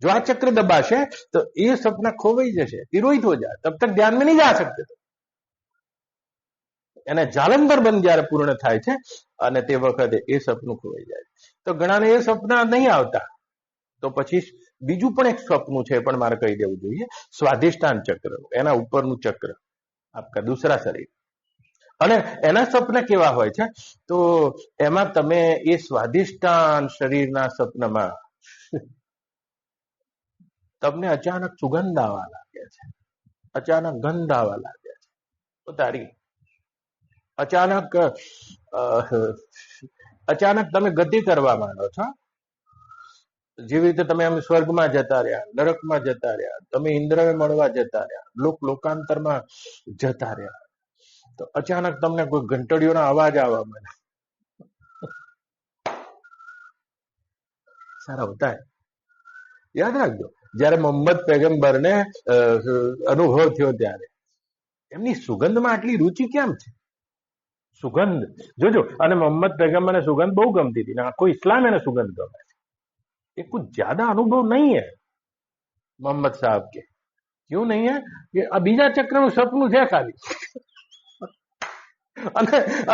[SPEAKER 1] જો આ ચક્ર દબાશે તો એ સપના ખોવાઈ જશે, तिरोहित हो जाए, तब तक ध्यान में नहीं जा सकते. એને જાલંધર બંધ જયારે પૂર્ણ થાય છે અને તે વખતે એ સપનું ખોવાઈ જાય. તો ઘણાને એ સપના નહીં આવતા, તો પછી બીજું પણ એક સપનું છે, પણ મારે કહી દેવું જોઈએ, સ્વાધિષ્ઠાન ચક્ર, એના ઉપરનું ચક્ર, આપકા દૂસરા શરીર. અને એના સપના કેવા હોય છે? તો એમાં તમે એ સ્વાધિષ્ઠાન શરીરના સપનામાં તમને અચાનક સુગંધ આવવા લાગે છે, અચાનક ગંધ આવવા લાગે છે, તો તારી અચાનક તમે ગતિ કરવા માંડો છો. જેવી રીતે તમે આમ સ્વર્ગમાં જતા રહ્યા, નરકમાં જતા રહ્યા, તમે ઇન્દ્રને મળવા જતા રહ્યા, લોકાંતરમાં જતા રહ્યા, તો અચાનક તમને કોઈ ઘંટડીઓનો અવાજ આવવા માંડે. સારા હોતા હૈ. યાદ રાખજો, જયારે મોહમ્મદ પૈગંબરને અનુભવ થયો ત્યારે એમની સુગંધમાં આટલી રુચિ કેમ છે? સુગંધ જોજો. અને મોહમ્મદ પૈગંબરને સુગંધ બહુ ગમતી હતી, આખો ઇસ્લામ એને સુગંધ ગમે છે. ये कुछ ज्यादा अनुभव नहीं है मोहम्मद साहब के. क्यों नहीं है? कि આ બીજા ચક્રનું સપનું છે ખાલી.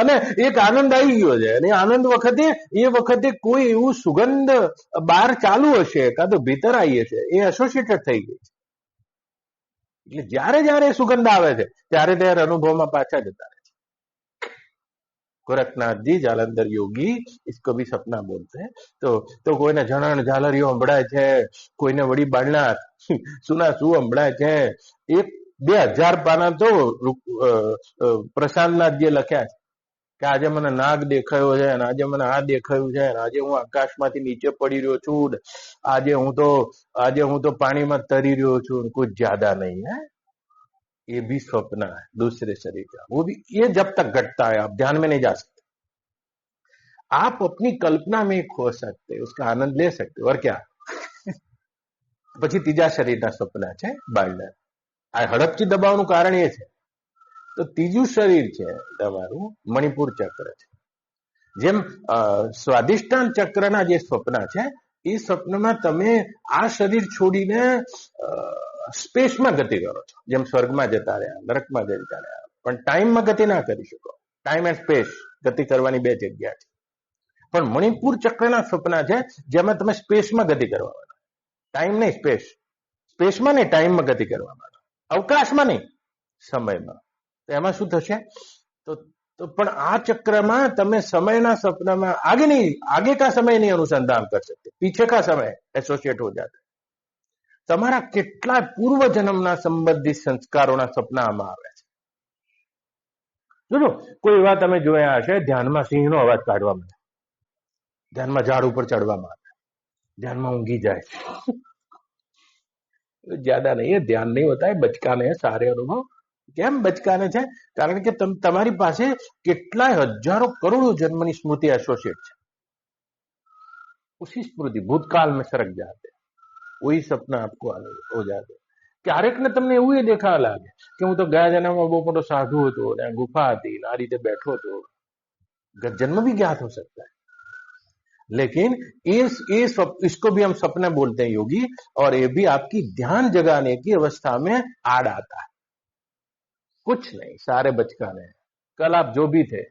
[SPEAKER 1] અને એક આનંદ આવી ગયો છે, અને આનંદ વખતે કોઈ એવું સુગંધ બહાર ચાલુ હશે, કાં તો ભીતર આવી હશે, એ એસોસિએટેડ થઈ ગઈ છે. એટલે જ્યારે જ્યારે સુગંધ આવે છે ત્યારે ત્યારે અનુભવમાં પાછા જતા રહે છે. गोरखनाथ जी जालंधर योगी इसको भी सपना बोलते हैं. तो કોઈને જણણ ઝાલરીઓ સંભળાય છે, કોઈને વળી બાળના સુના શું સંભળાય છે. 1-2000 પાના તો પ્રશાંતનાથ જે લખ્યા છે કે આજે મને નાગ દેખાયો છે, અને આજે મને આ દેખાયું છે, અને આજે હું આકાશમાંથી નીચે પડી રહ્યો છું, આજે હું તો પાણીમાં તરી રહ્યો છું. कुछ ज्यादा नहीं है, ये भी स्वप्न है दूसरे शरीर का. वो भी ये जब तक घटता है आप ध्यान में नहीं जा सकते. आप अपनी कल्पना में खो सकते, उसका आनंद ले सकते. और क्या? પછી ત્રીજા શરીરના સપના છે બાળના. આ હડપચી દબાવવાનું કારણ એ છે. તો ત્રીજું શરીર છે તમારું મણિપુર ચક્ર છે. જેમ સ્વાધિષ્ઠાન ચક્રના જે સપના છે, એ સપનામાં તમે આ શરીર છોડીને સ્પેસમાં ગતિ કરો છો. જેમ સ્વર્ગમાં જતા રહ્યા, નરકમાં જતા રહ્યા, પણ ટાઈમમાં ગતિ ના કરી શકો. ટાઈમ એન્ડ સ્પેસ ગતિ કરવાની બે જગ્યા છે. પણ મણિપુર ચક્રના સપના છે જેમાં તમે સ્પેસમાં ગતિ કરવા, ટાઈમ નહીં સ્પેસ, સ્પેસમાં નહીં ટાઈમમાં ગતિ કરવા, અવકાશમાં નહીં સમયમાં. તો એમાં શું થશે? તો પણ આ ચક્રમાં તમે સમયના સપનામાં आगे का समय नहीं अनुसंधान कर सकते, पीछे का समय एसोसिएट हो जाता है. તમારા કેટલા પૂર્વ જન્મના સંબંધિત સંસ્કારોના સપના આમાં આવે છે. જોજો, કોઈ એવા તમે જોયા હશે ધ્યાનમાં સિંહનો અવાજ કાઢવા માંડે, ધ્યાનમાં ઝાડ ઉપર ચડવા માંડે, ધ્યાનમાં ઊંઘી જાય છે. જ્યાદા નહીં, એ ધ્યાન નહીં હોતા, એ બચકાને સારે અનુભવ. કેમ બચકાને છે? કારણ કે તમારી પાસે કેટલાય હજારો કરોડો જન્મની સ્મૃતિ એસોસિએટ છે. उसी स्मृति भूतकाल में सरक जाते, वही सपना आपको हो जाते. ક્યારેક ને તમને એવું એ દેખાવા લાગે કે હું તો ગયા જન્મમાં બહુ મોટો સાધુ હતો, ને ગુફા હતી, આ રીતે બેઠો હતો. जन्म भी ज्ञात हो सकता है, लेकिन इसको भी हम सपना बोलते हैं योगी. और ये भी आपकी ध्यान जगाने की अवस्था में आड़ आता है. कुछ नहीं, सारे बचकाने. कल आप जो भी थे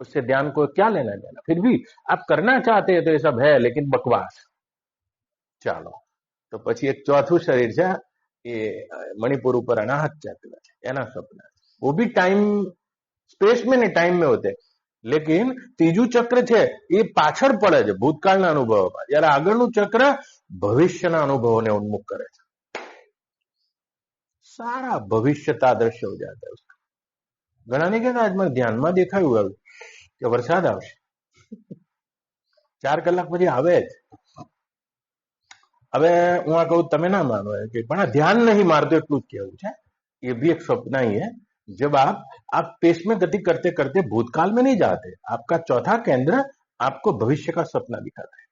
[SPEAKER 1] उससे ध्यान को क्या लेना देना. फिर भी आप करना चाहते हैं तो ये सब है, लेकिन बकवास. ચાલો, તો પછી એક ચોથું શરીર છે, એ मणिपुर ऊपर अनाहत चक्र है, एना सपना. वो भी टाइम स्पेस में नहीं टाइम में होते, लेकिन ત્રીજું ચક્ર છે એ પાછળ પડે છે ભૂતકાળના અનુભવોમાં, જ્યારે આગળનું ચક્ર ભવિષ્યના અનુભવોને ઉન્મુખ કરે છે. સારા ભવિષ્યતા દ્રશ્ય હો જાતા है उसका. ઘણાને કહેતા આજ મને ધ્યાનમાં દેખાયું આવ્યું કે વરસાદ આવશે, 4 કલાક પછી આવે જ. હવે હું આ કહું તમે ના માનો કે પણ આ ધ્યાન નહીં મારતો એટલું જ કેવું છે. એ બી એક સપના ही है जब आप स्पेस में गति करते करते भूतकाल में नहीं जाते, आपका चौथा केंद्र आपको भविष्य का सपना दिखाता है।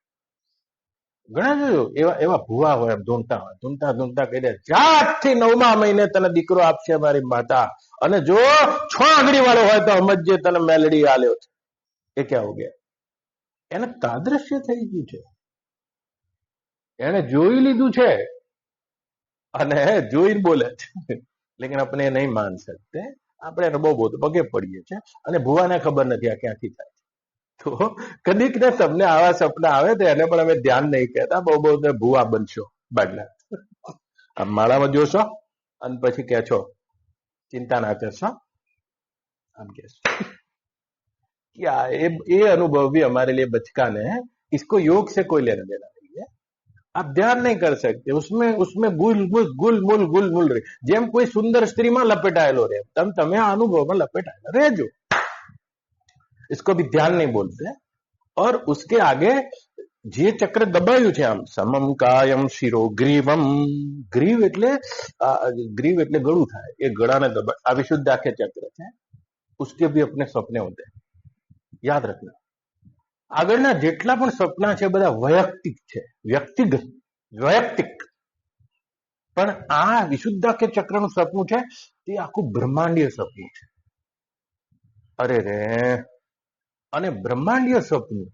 [SPEAKER 1] ઘણા જોયો એવા ભૂવા હોય, ધૂંઢતા કહી દે, જાતથી 9મા મહિને તને દીકરો આપશે મારી માતા, અને જો 6 આંગળી વાળો હોય તો સમજજે તને મેલડી આલ્યો છે. એ ક્યાં હો ગયા? એને તાદ્રશ્ય થઈ ગયું છે, એને જોઈ લીધું છે અને જોઈને બોલે છે. લેકિન આપણે નહીં માન શકતે, આપણે એને બહુ પગે પડીએ છીએ, અને ભૂવાને ખબર નથી આ ક્યાંથી થાય. તો કદીક ને તમને આવા સપના આવે તો એને પણ અમે ધ્યાન નહીં કહેતા, બહુ ભૂવા બનશો બાટલા. આમ માળામાં જોશો અને પછી કહે છો ચિંતા ના કરશો, આમ કહેશો. क्या ये अनुभव भी हमारे लिए बचकाने है, इसको योग से कोई लेना देना नहीं है. आप ध्यान नहीं कर सकते, उसमें गुल रे, જેમ કોઈ સુંદર સ્ત્રીમાં લપેટાયેલો રહે તમે આ અનુભવમાં લપેટાયેલા રહેજો. इसको भी ध्यान नहीं बोलते. और उसके आगे જે ચક્ર દબાયું છે, આમ સમમ કાયમ શિરો ગ્રીવમ, ગ્રીવ એટલે ગળું થાય, એ ગળાને દબાય, આ વિશુદ્ધાખ્ય ચક્ર છે. उसके भी अपने सपने होते हैं, યાદ રાખના. આગળના જેટલા પણ સપના છે બધા વૈયક્તિક છે, વૈયક્તિક. પણ આ વિશુદ્ધાખ્ય ચક્રનું સપનું છે તે આખું બ્રહ્માંડીય સપનું છે. અરે રે, અને બ્રહ્માંડીય સપનું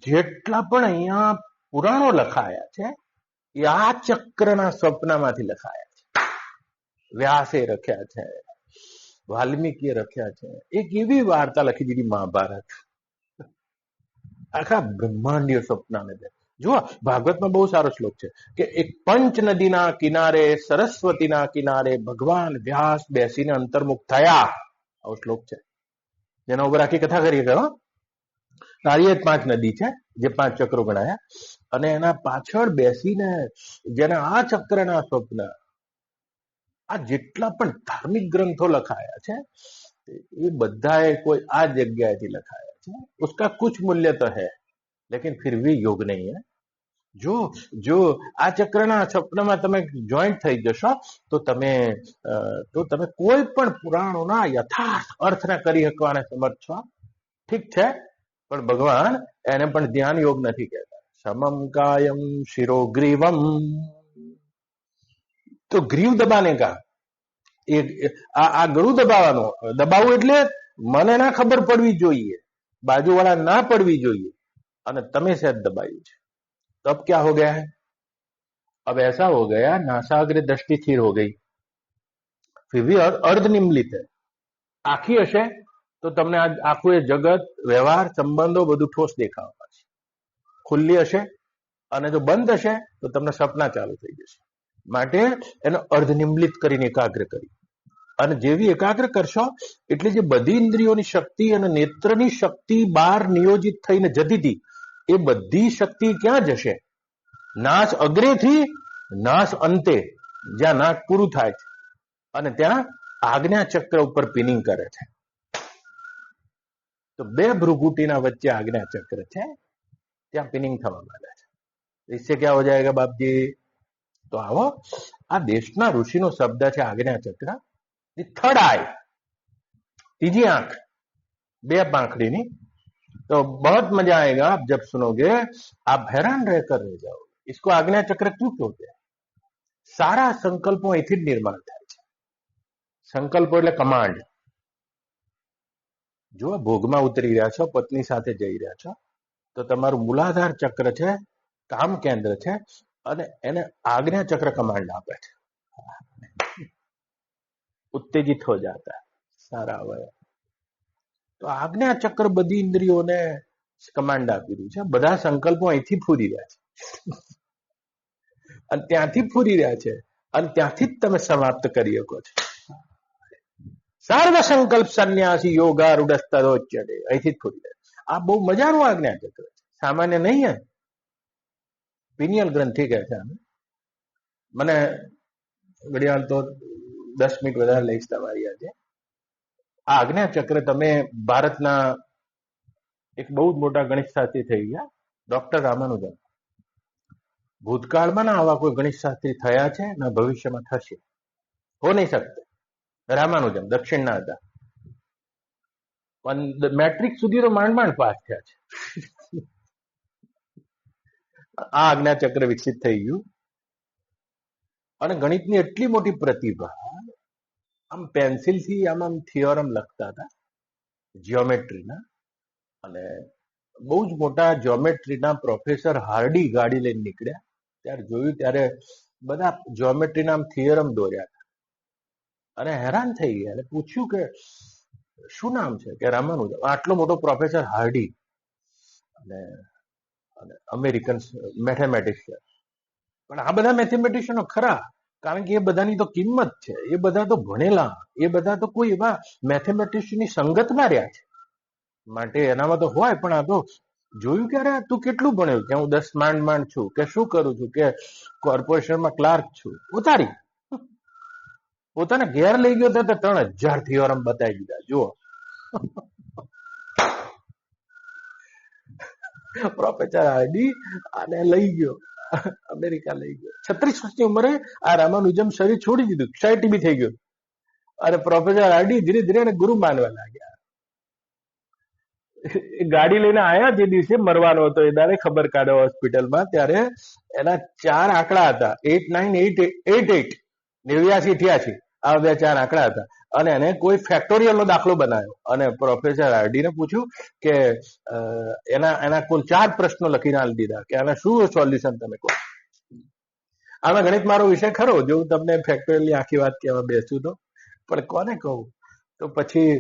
[SPEAKER 1] જેટલા પણ અહીંયા પુરાણો લખાયા છે એ આ ચક્રના સપનામાંથી લખાયા છે. વ્યાસે લખ્યા છે, વાલ્મીકીએ લખ્યા છે. એક એવી વાર્તા લખી દીધી મહાભારત, આખા બ્રહ્માંડીય સપનાને દે. જુઓ, ભાગવતમાં બહુ સારો શ્લોક છે કે એક પંચ નદીના કિનારે, સરસ્વતીના કિનારે ભગવાન વ્યાસ બેસીને અંતર્મુખ થયા. આવો શ્લોક છે, જેના ઉપર આખી કથા કરીએ કે સારી 5 નદી છે જે 5 ચક્રો ગણાયા, અને એના પાછળ બેસીને જેના આ ચક્રના સ્વપ્ન, આ જેટલા પણ ધાર્મિક ગ્રંથો લખાયા છે એ બધાએ કોઈ આ જગ્યાએથી લખાયા છે. उसका कुछ मूल्य तो है, लेकिन फिर भी योग नहीं है. જો આ ચક્રના સપનામાં તમે જોઈન્ટ થઈ જશો તો તમે કોઈ પણ પુરાણોના યથાર્થ અર્થને કરી શકવાને સમર્થ છો. ઠીક છે, પણ ભગવાન એને પણ ધ્યાન યોગ નથી કહેતા. સમમ કાયમ શિરો ગ્રીવમ, તો ગ્રીવ દબાને કા, આ ગળું દબાવવું એટલે મને ના ખબર પડવી જોઈએ, બાજુવાળા ના પડવી જોઈએ, અને તમે शायद दबाई છે. तो अब क्या हो गया है? अब ऐसा हो गया, नासाग्र दृष्टि स्थिर हो गई, फिर भी अर्ध निम्लित है. आखी हશે તો તમને આખું એ જગત, વ્યવહાર, સંબંધો બધું ઠોસ દેખાવા છે. ખુલ્લી હશે અને જો બંધ હશે તો તમને સપના ચાલુ થઈ જશે. માટે એને અર્ધ નિમ્લિત કરીને એકાગ્ર કરી, અને જેવી એકાગ્ર કરશો એટલે જે બધી ઇન્દ્રિયોની શક્તિ અને નેત્રની શક્તિ બહાર નિયોજિત થઈને જતી હતી એ બધી શક્તિ ક્યાં જશે? નાશ અગ્રેથી નાશ અંતે, જ્યાં નાક પૂરું થાય છે અને ત્યાં આજ્ઞા ચક્ર ઉપર પિનિંગ કરે છે. તો 2 ભ્રુકુટીના વચ્ચે આજ્ઞા ચક્ર છે, ત્યાં પિનિંગ થવા માંડે છે. इससे क्या हो जाएगा बाप जी? तो આવો, આ દેશના ઋષિનો શબ્દ છે આજ્ઞા ચક્ર. થર્ડ આઈ, तीजी आंख, 2 પાંખડીની. तो बहुत मजा आएगा आप जब सुनोगे, आप हैरान रहकर रह जाओगे. इसको आज्ञा चक्र क्यों कहते हैं? सारा संकल्पो અહીંથી જ નિર્માણ થાય છે. સંકલ્પો એટલે કમાન્ડ. જો ભોગમાં ઉતરી રહ્યા છો, પત્ની સાથે જઈ રહ્યા છો, તો તમારું મૂલાધાર ચક્ર છે, કામ કેન્દ્ર છે, અને એને આજ્ઞા ચક્ર કમાન્ડ આપે છે. उत्तेजित हो जाता है सारा अवयव. તો આજ્ઞા ચક્ર બધી ઇન્દ્રિયોને કમાન્ડ આપી રહ્યું છે. બધા સંકલ્પો અહીંથી ફૂરી રહ્યા છે અને ત્યાંથી ફૂરી રહ્યા છે, અને ત્યાંથી જ તમે સમાપ્ત કરી શકો છો. સર્વ સંકલ્પ સંન્યાસી યોગારૂઢસ્તદોચ્યતે, અહીંથી જ ફૂરી રહ્યા છે. આ બહુ મજાનું આજ્ઞા ચક્ર છે, સામાન્ય નહીં. હે પિનિયલ ગ્રંથિ કહે છે આને. મને ઘડિયાળ તો 10 મિનિટ વધારે લઈશ તમારી આજે. આ આજ્ઞા ચક્ર તમે ભારતના એક બહુ જ મોટા ગણિત શાસ્ત્રી થઈ ગયા, ડોક્ટર રામાનુજન. ભૂતકાળમાં ના આવા કોઈ ગણિત શાસ્ત્રી થયા છે, ના ભવિષ્યમાં થશે, હો નહીં શકતે. રામાનુજમ દક્ષિણના હતા, પણ મેટ્રિક સુધી તો માંડ માંડ પાસ થયા છે. આ આજ્ઞાચક્ર વિકસિત થઈ ગયું અને ગણિતની એટલી મોટી પ્રતિભા, આમ પેન્સિલથી આમ થિયોરમ લખતા હતા જ્યોમેટ્રીના, અને બહુ જ મોટા જ્યોમેટ્રીના પ્રોફેસર હાર્ડી ગાડી લઈને નીકળ્યા. ત્યારે જોયું ત્યારે બધા જ્યોમેટ્રીના આમ થિયરમ દોર્યા હતા અને હેરાન થઈ ગયા અને પૂછ્યું કે શું નામ છે? કે રામાનુજમ. આટલો મોટો પ્રોફેસર હાર્ડી અને અમેરિકન મેથેમેટિશિયન. પણ આ બધા મેથેમેટિશિયનો ખરા, કારણ કે એ બધાની તો કિંમત છે, એ બધા તો ભણેલા, એ બધા તો કોઈ એવા મેથેમેટિશિયનની સંગતમાં રહ્યા છે, માટે એનામાં તો હોય. પણ આ તો જોયું ક્યારે તું કેટલું ભણ્યું? કે હું 10 માંડ છું. કે શું કરું છું? કે કોર્પોરેશનમાં ક્લાર્ક છું. ઉતારી પોતાને ઘેર લઈ ગયો તો 3000 થિયોરમ બતાવી દીધા. જુઓ, પ્રોફેસર હાર્ડી આને લઈ ગયો, અમેરિકા લઈ ગયો. 36 વર્ષની ઉંમરે આ રામાનુજમ શરીર છોડી દીધું, ક્ષય ટીબી થઈ ગયો, અને પ્રોફેસર હાર્ડી ધીરે ધીરે એને ગુરુ માનવા લાગ્યા. ગાડી લઈને આયા જે દિવસે મરવાનો હતો એ દાડે ખબર કાઢો હોસ્પિટલમાં, ત્યારે એના 4 આંકડા હતા, 8988, 8988. આ બે 4 આંકડા હતા અને એને કોઈ ફેક્ટોરિયલ નો દાખલો બનાવ્યો અને પ્રોફેસર હાર્ડીને પૂછ્યું કે એના કુલ 4 પ્રશ્નો લખીને આપી દીધા કે આના શું સોલ્યુશન તમે કહો. આમાં ગણિત મારો વિષય ખરો, જો હું તમને ફેક્ટોરિયલની આખી વાત કહેવા બેસું તો, પણ કોને કહું. તો પછી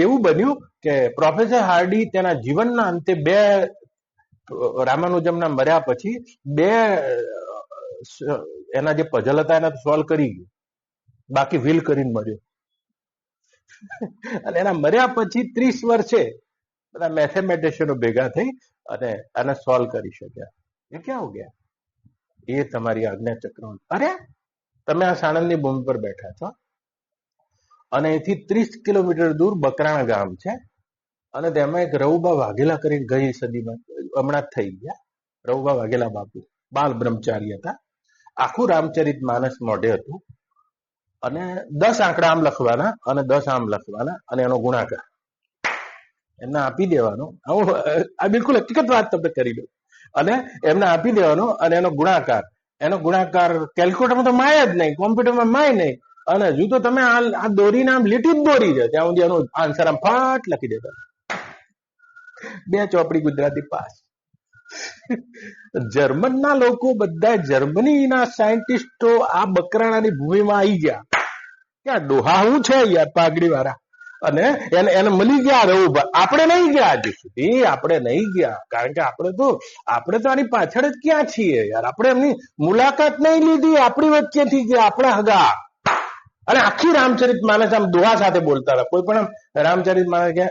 [SPEAKER 1] એવું બન્યું કે પ્રોફેસર હાર્ડી તેના જીવનના અંતે 2 રામાનુજમના મર્યા પછી 2 એના જે પઝલ હતા એને સોલ્વ કરી ગયું, બાકી વ્હીલ કરીને મર્યો. અને એના મર્યા પછી 30 વર્ષે બધા મેથેમેટિશિયનો ભેગા થઈ અને આને સોલ્વ કરી શક્યા. એ ક્યાં હો ગયા? એ તમારી આજ્ઞાચક્ર. અરે તમે આ સાણંદની ભૂમિ પર બેઠા છો અને અહીંથી 30 કિલોમીટર દૂર બકરાણા ગામ છે, અને તેમાં એક રવુબા વાઘેલા કરીને ગઈ સદીમાં હમણાં જ થઈ ગયા, રવુબા વાઘેલા બાપુ બાલ બ્રહ્મચારી હતા. આખું રામચરિત માનસ મોઢે હતું અને 10 આંકડા આમ લખવાના અને 10 આમ લખવાના અને એનો ગુણાકાર એમને આપી દેવાનો. આ બિલકુલ હકીકત વાત તમને કરી દઉં. અને એમને આપી દેવાનો અને એનો ગુણાકાર કેલ્ક્યુલેટરમાં તો માય જ નહીં, કોમ્પ્યુટરમાં માય નહીં, અને હજુ તો તમે આ દોરીને આમ લીટી જ દોરી છે, ત્યાં સુધી એનો આન્સર આમ ફાટ લખી દેતા. 2 ચોપડી ગુજરાતી પાસ. જર્મનના લોકો બધા, જર્મનીના સાયન્ટિસ્ટો આ બકરાણાની ભૂમિમાં આવી ગયા. ક્યાં ડોહા હું છે યાર, પાઘડી વાળા, અને એને મળી ગયા રવુભા. આપણે નહીં ગયા, હજુ સુધી આપણે નહીં ગયા, કારણ કે આપણે તો આની પાછળ જ ક્યાં છીએ યાર. આપણે એમની મુલાકાત નહીં લીધી, આપણી વચ્ચેથી ગયા, આપણા હગા. અને આખી રામચરિત માનસ આમ દોહા સાથે બોલતા હતા. કોઈ પણ આમ રામચરિત માનસ કે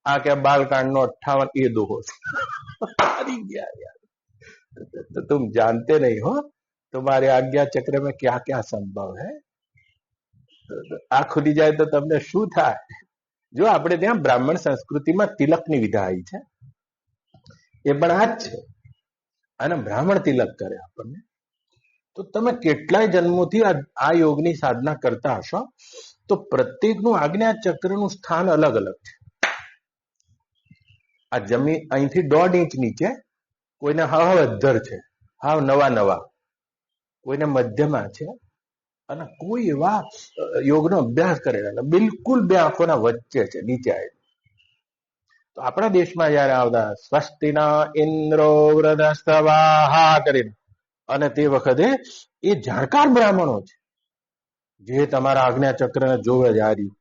[SPEAKER 1] આ કે બાલકાંડ નો 58 એ દોહો तो तुम जानते नहीं हो तुम्हारे आज्ञा चक्र में क्या क्या संभव है. આ ખુલી જાય તો તમને શું થાય? જો આપણે ત્યાં બ્રાહ્મણ સંસ્કૃતિમાં તિલકની વિધા આવી છે, એ પણ આ જ છે, અને બ્રાહ્મણ તિલક કરે આપણને. તો તમે કેટલાય જન્મોથી આ યોગની સાધના કરતા હશો, તો પ્રત્યેકનું આજ્ઞા ચક્રનું સ્થાન અલગ અલગ છે. આ જમીન અહીંથી 1.5 ઇંચ નીચે કોઈને હાવ અધ્ધર છે, હાવ નવા, કોઈને મધ્યમાં છે, અને કોઈ એવા યોગનો અભ્યાસ કરેલા બિલકુલ 2 આંખોના વચ્ચે છે, નીચે આવે. તો આપણા દેશમાં જયારે આવતા સ્વસ્તિના ઇન્દ્રો વૃધસ્તવાહા કરીને, અને તે વખતે એ જાણકાર બ્રાહ્મણો છે, જે તમારા આજ્ઞા ચક્રને જોવે જ આ રહ્યું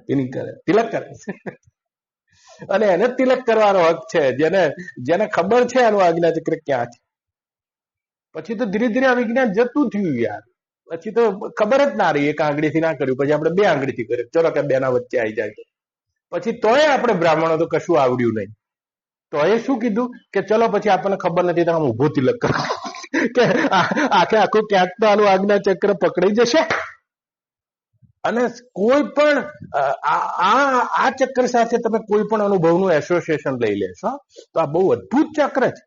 [SPEAKER 1] તિલક કરે છે, અને એને તિલક કરવાનો હક છે, જેને ખબર છે આનું આજ્ઞા ચક્ર ક્યાં છે. પછી તો ધીરે ધીરે આ વિજ્ઞાન જતું થયું યાર. પછી તો ખબર જ ના રહી, 1 આંગળીથી ના કર્યું, પછી આપણે 2 આંગળીથી કર્યું, ચલો કે 2 ના વચ્ચે આવી જાય. પછી તોય આપણે બ્રાહ્મણો તો કશું આવડ્યું નહીં. તો એ શું કીધું કે ચલો પછી આપણને ખબર નથી તો આમ ઉભો તિલક કરો, કે આખું ક્યાંક તો આનું આજ્ઞા ચક્ર પકડાઈ જશે. અને કોઈ પણ આ ચક્ર સાથે તમે કોઈ પણ અનુભવનું એસોસિએશન લઈ લેશો તો આ બહુ અદભુત ચક્ર છે.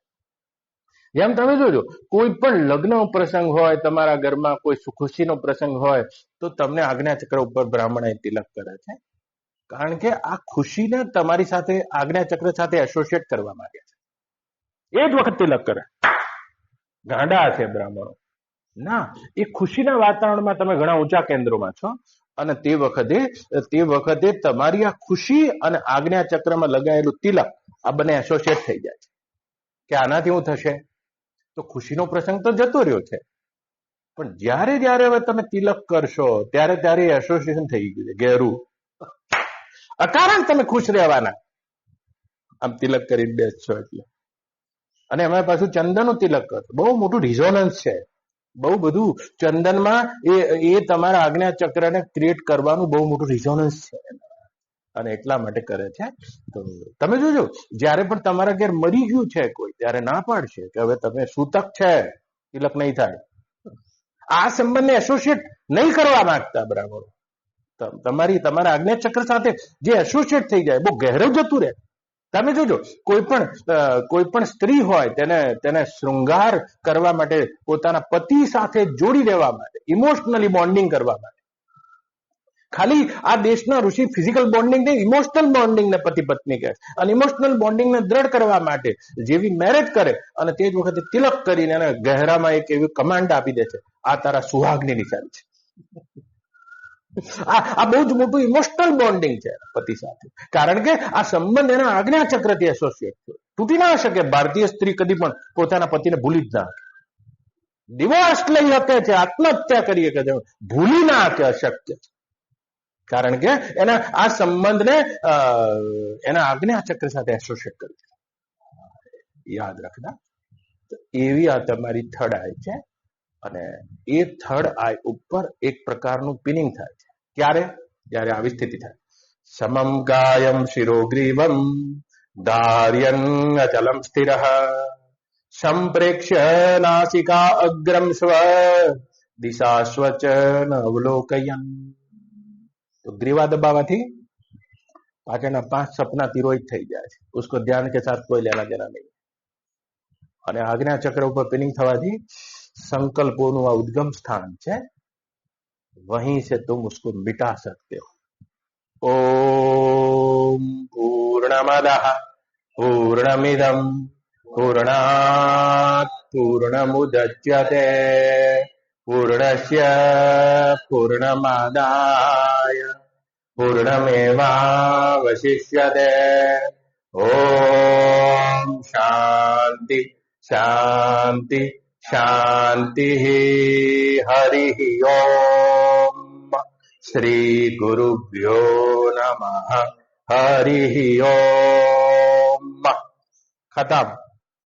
[SPEAKER 1] જેમ તમે જોજો, કોઈ પણ લગ્ન પ્રસંગ હોય, તમારા ઘરમાં કોઈ ખુશીનો પ્રસંગ હોય, તો તમને આજ્ઞાચક્ર ઉપર બ્રાહ્મણ તિલક કરે છે. કારણ કે આ ખુશીને તમારી સાથે આજ્ઞાચક્ર સાથે એસોસિએટ કરવા માંગે છે. એ જ વખત તિલક કરે. ગાંડા છે બ્રાહ્મણો ના, એ ખુશીના વાતાવરણમાં તમે ઘણા ઊંચા કેન્દ્રોમાં છો, અને તે વખતે તમારી આ ખુશી અને આજ્ઞાચક્રમાં લગાયેલું તિલક આ બંને એસોસિએટ થઈ જાય છે. કે આનાથી શું થશે, તો ખુશીનો પ્રસંગ તો જતો રહ્યો છે, પણ જ્યારે જ્યારે હવે તમે તિલક કરશો ત્યારે એસોસિએશન થઈ ગયું છે ઘેરું. અકારણ તમે ખુશ રહેવાના, આમ તિલક કરીને બેસશો એટલે. અને એમાં પાછું ચંદનનું તિલક કરશો, બહુ મોટું રિઝોનન્સ છે, બહુ બધું ચંદનમાં એ તમારા આજ્ઞાચક્રને ક્રિએટ કરવાનું બહુ મોટું રિઝોનન્સ છે, અને એટલા માટે કરે છે. તો તમે જોજો, જ્યારે પણ તમારા ઘેર મરી ગયું છે કોઈ, ત્યારે ના પાડશે કે હવે તમે સૂતક છે, તિલક નહીં થાય. આ સંબંધને એસોસિએટ નહીં કરવા માંગતા બ્રાહ્મણો. તમારા આજ્ઞાચક્ર સાથે જે એસોસિએટ થઈ જાય બહુ ગહેરું જતું રહે. તમે જોજો, કોઈ પણ સ્ત્રી હોય, તેને શૃંગાર કરવા માટે, પોતાના પતિ સાથે જોડી દેવા માટે, ઇમોશનલી બોન્ડિંગ કરવા માટે, ખાલી આ દેશના ઋષિ ફિઝિકલ બોન્ડિંગ ને ઇમોશનલ બોન્ડિંગ ને પતિ પત્ની કહે, અને ઇમોશનલ બોન્ડિંગ ને દ્રઢ કરવા માટે જેવી મેરેજ કરે, અને તે જ વખતે તિલક કરીને એને ગહેરામાં એક એવી કમાન્ડ આપી દે છે, આ તારા સુહાગની નિશાની છે. આ બહુ જ મોટું ઇમોશનલ બોન્ડિંગ છે પતિ સાથે, કારણ કે આ સંબંધ એના આજ્ઞાચક્રથી એસોસિએટ છે. તૂટી ના શકે. ભારતીય સ્ત્રી કદી પણ પોતાના પતિને ભૂલી જ ના શકે. ડિવોર્સ લઈ શકે છે, આત્મહત્યા કરી શકે છે, ભૂલી ના શકે અશક્ય છે. કારણ કે એના આ સંબંધને એના આજ્ઞાચક્ર સાથે એસોસિએટ કર્યું છે. યાદ રાખના. એવી આ તમારી થર્ડ આઈ છે, અને એ થર્ડ આઈ ઉપર એક પ્રકારનું પિનિંગ થાય છે. ક્યારે? જ્યારે આવી સ્થિતિ થાય. સમમ કાયમ શિરોગ્રીવમ ધાર્યન અચલમ સ્થિરઃ સંપ્રેક્ષ્ય નાસિકા અગ્રમ સ્વ દિશાસ્વચ અવલોકયન. तो ग्रीवा दबावाથી પાછળના 5 સપના તિરોહિત થઈ જાય છે. उसको ध्यान के साथ कोई लेना देना नहीं. અને આજ્ઞા ચક્ર ઉપર પિનિંગ થવાથી संकल्पों का उद्गम स्थान है, वहीं से तुम उसको मिटा सकते हो. ओम पूर्णमदः पूर्णमिदं पूर्णात् पूर्णमुदच्यते पूर्णस्य पूर्णमादाय पूर्णमेवावशिष्यते. ओम शांति शांति शांति. हरि ओम. श्री गुरुभ्यो नमः. हरि ओम. खत्म.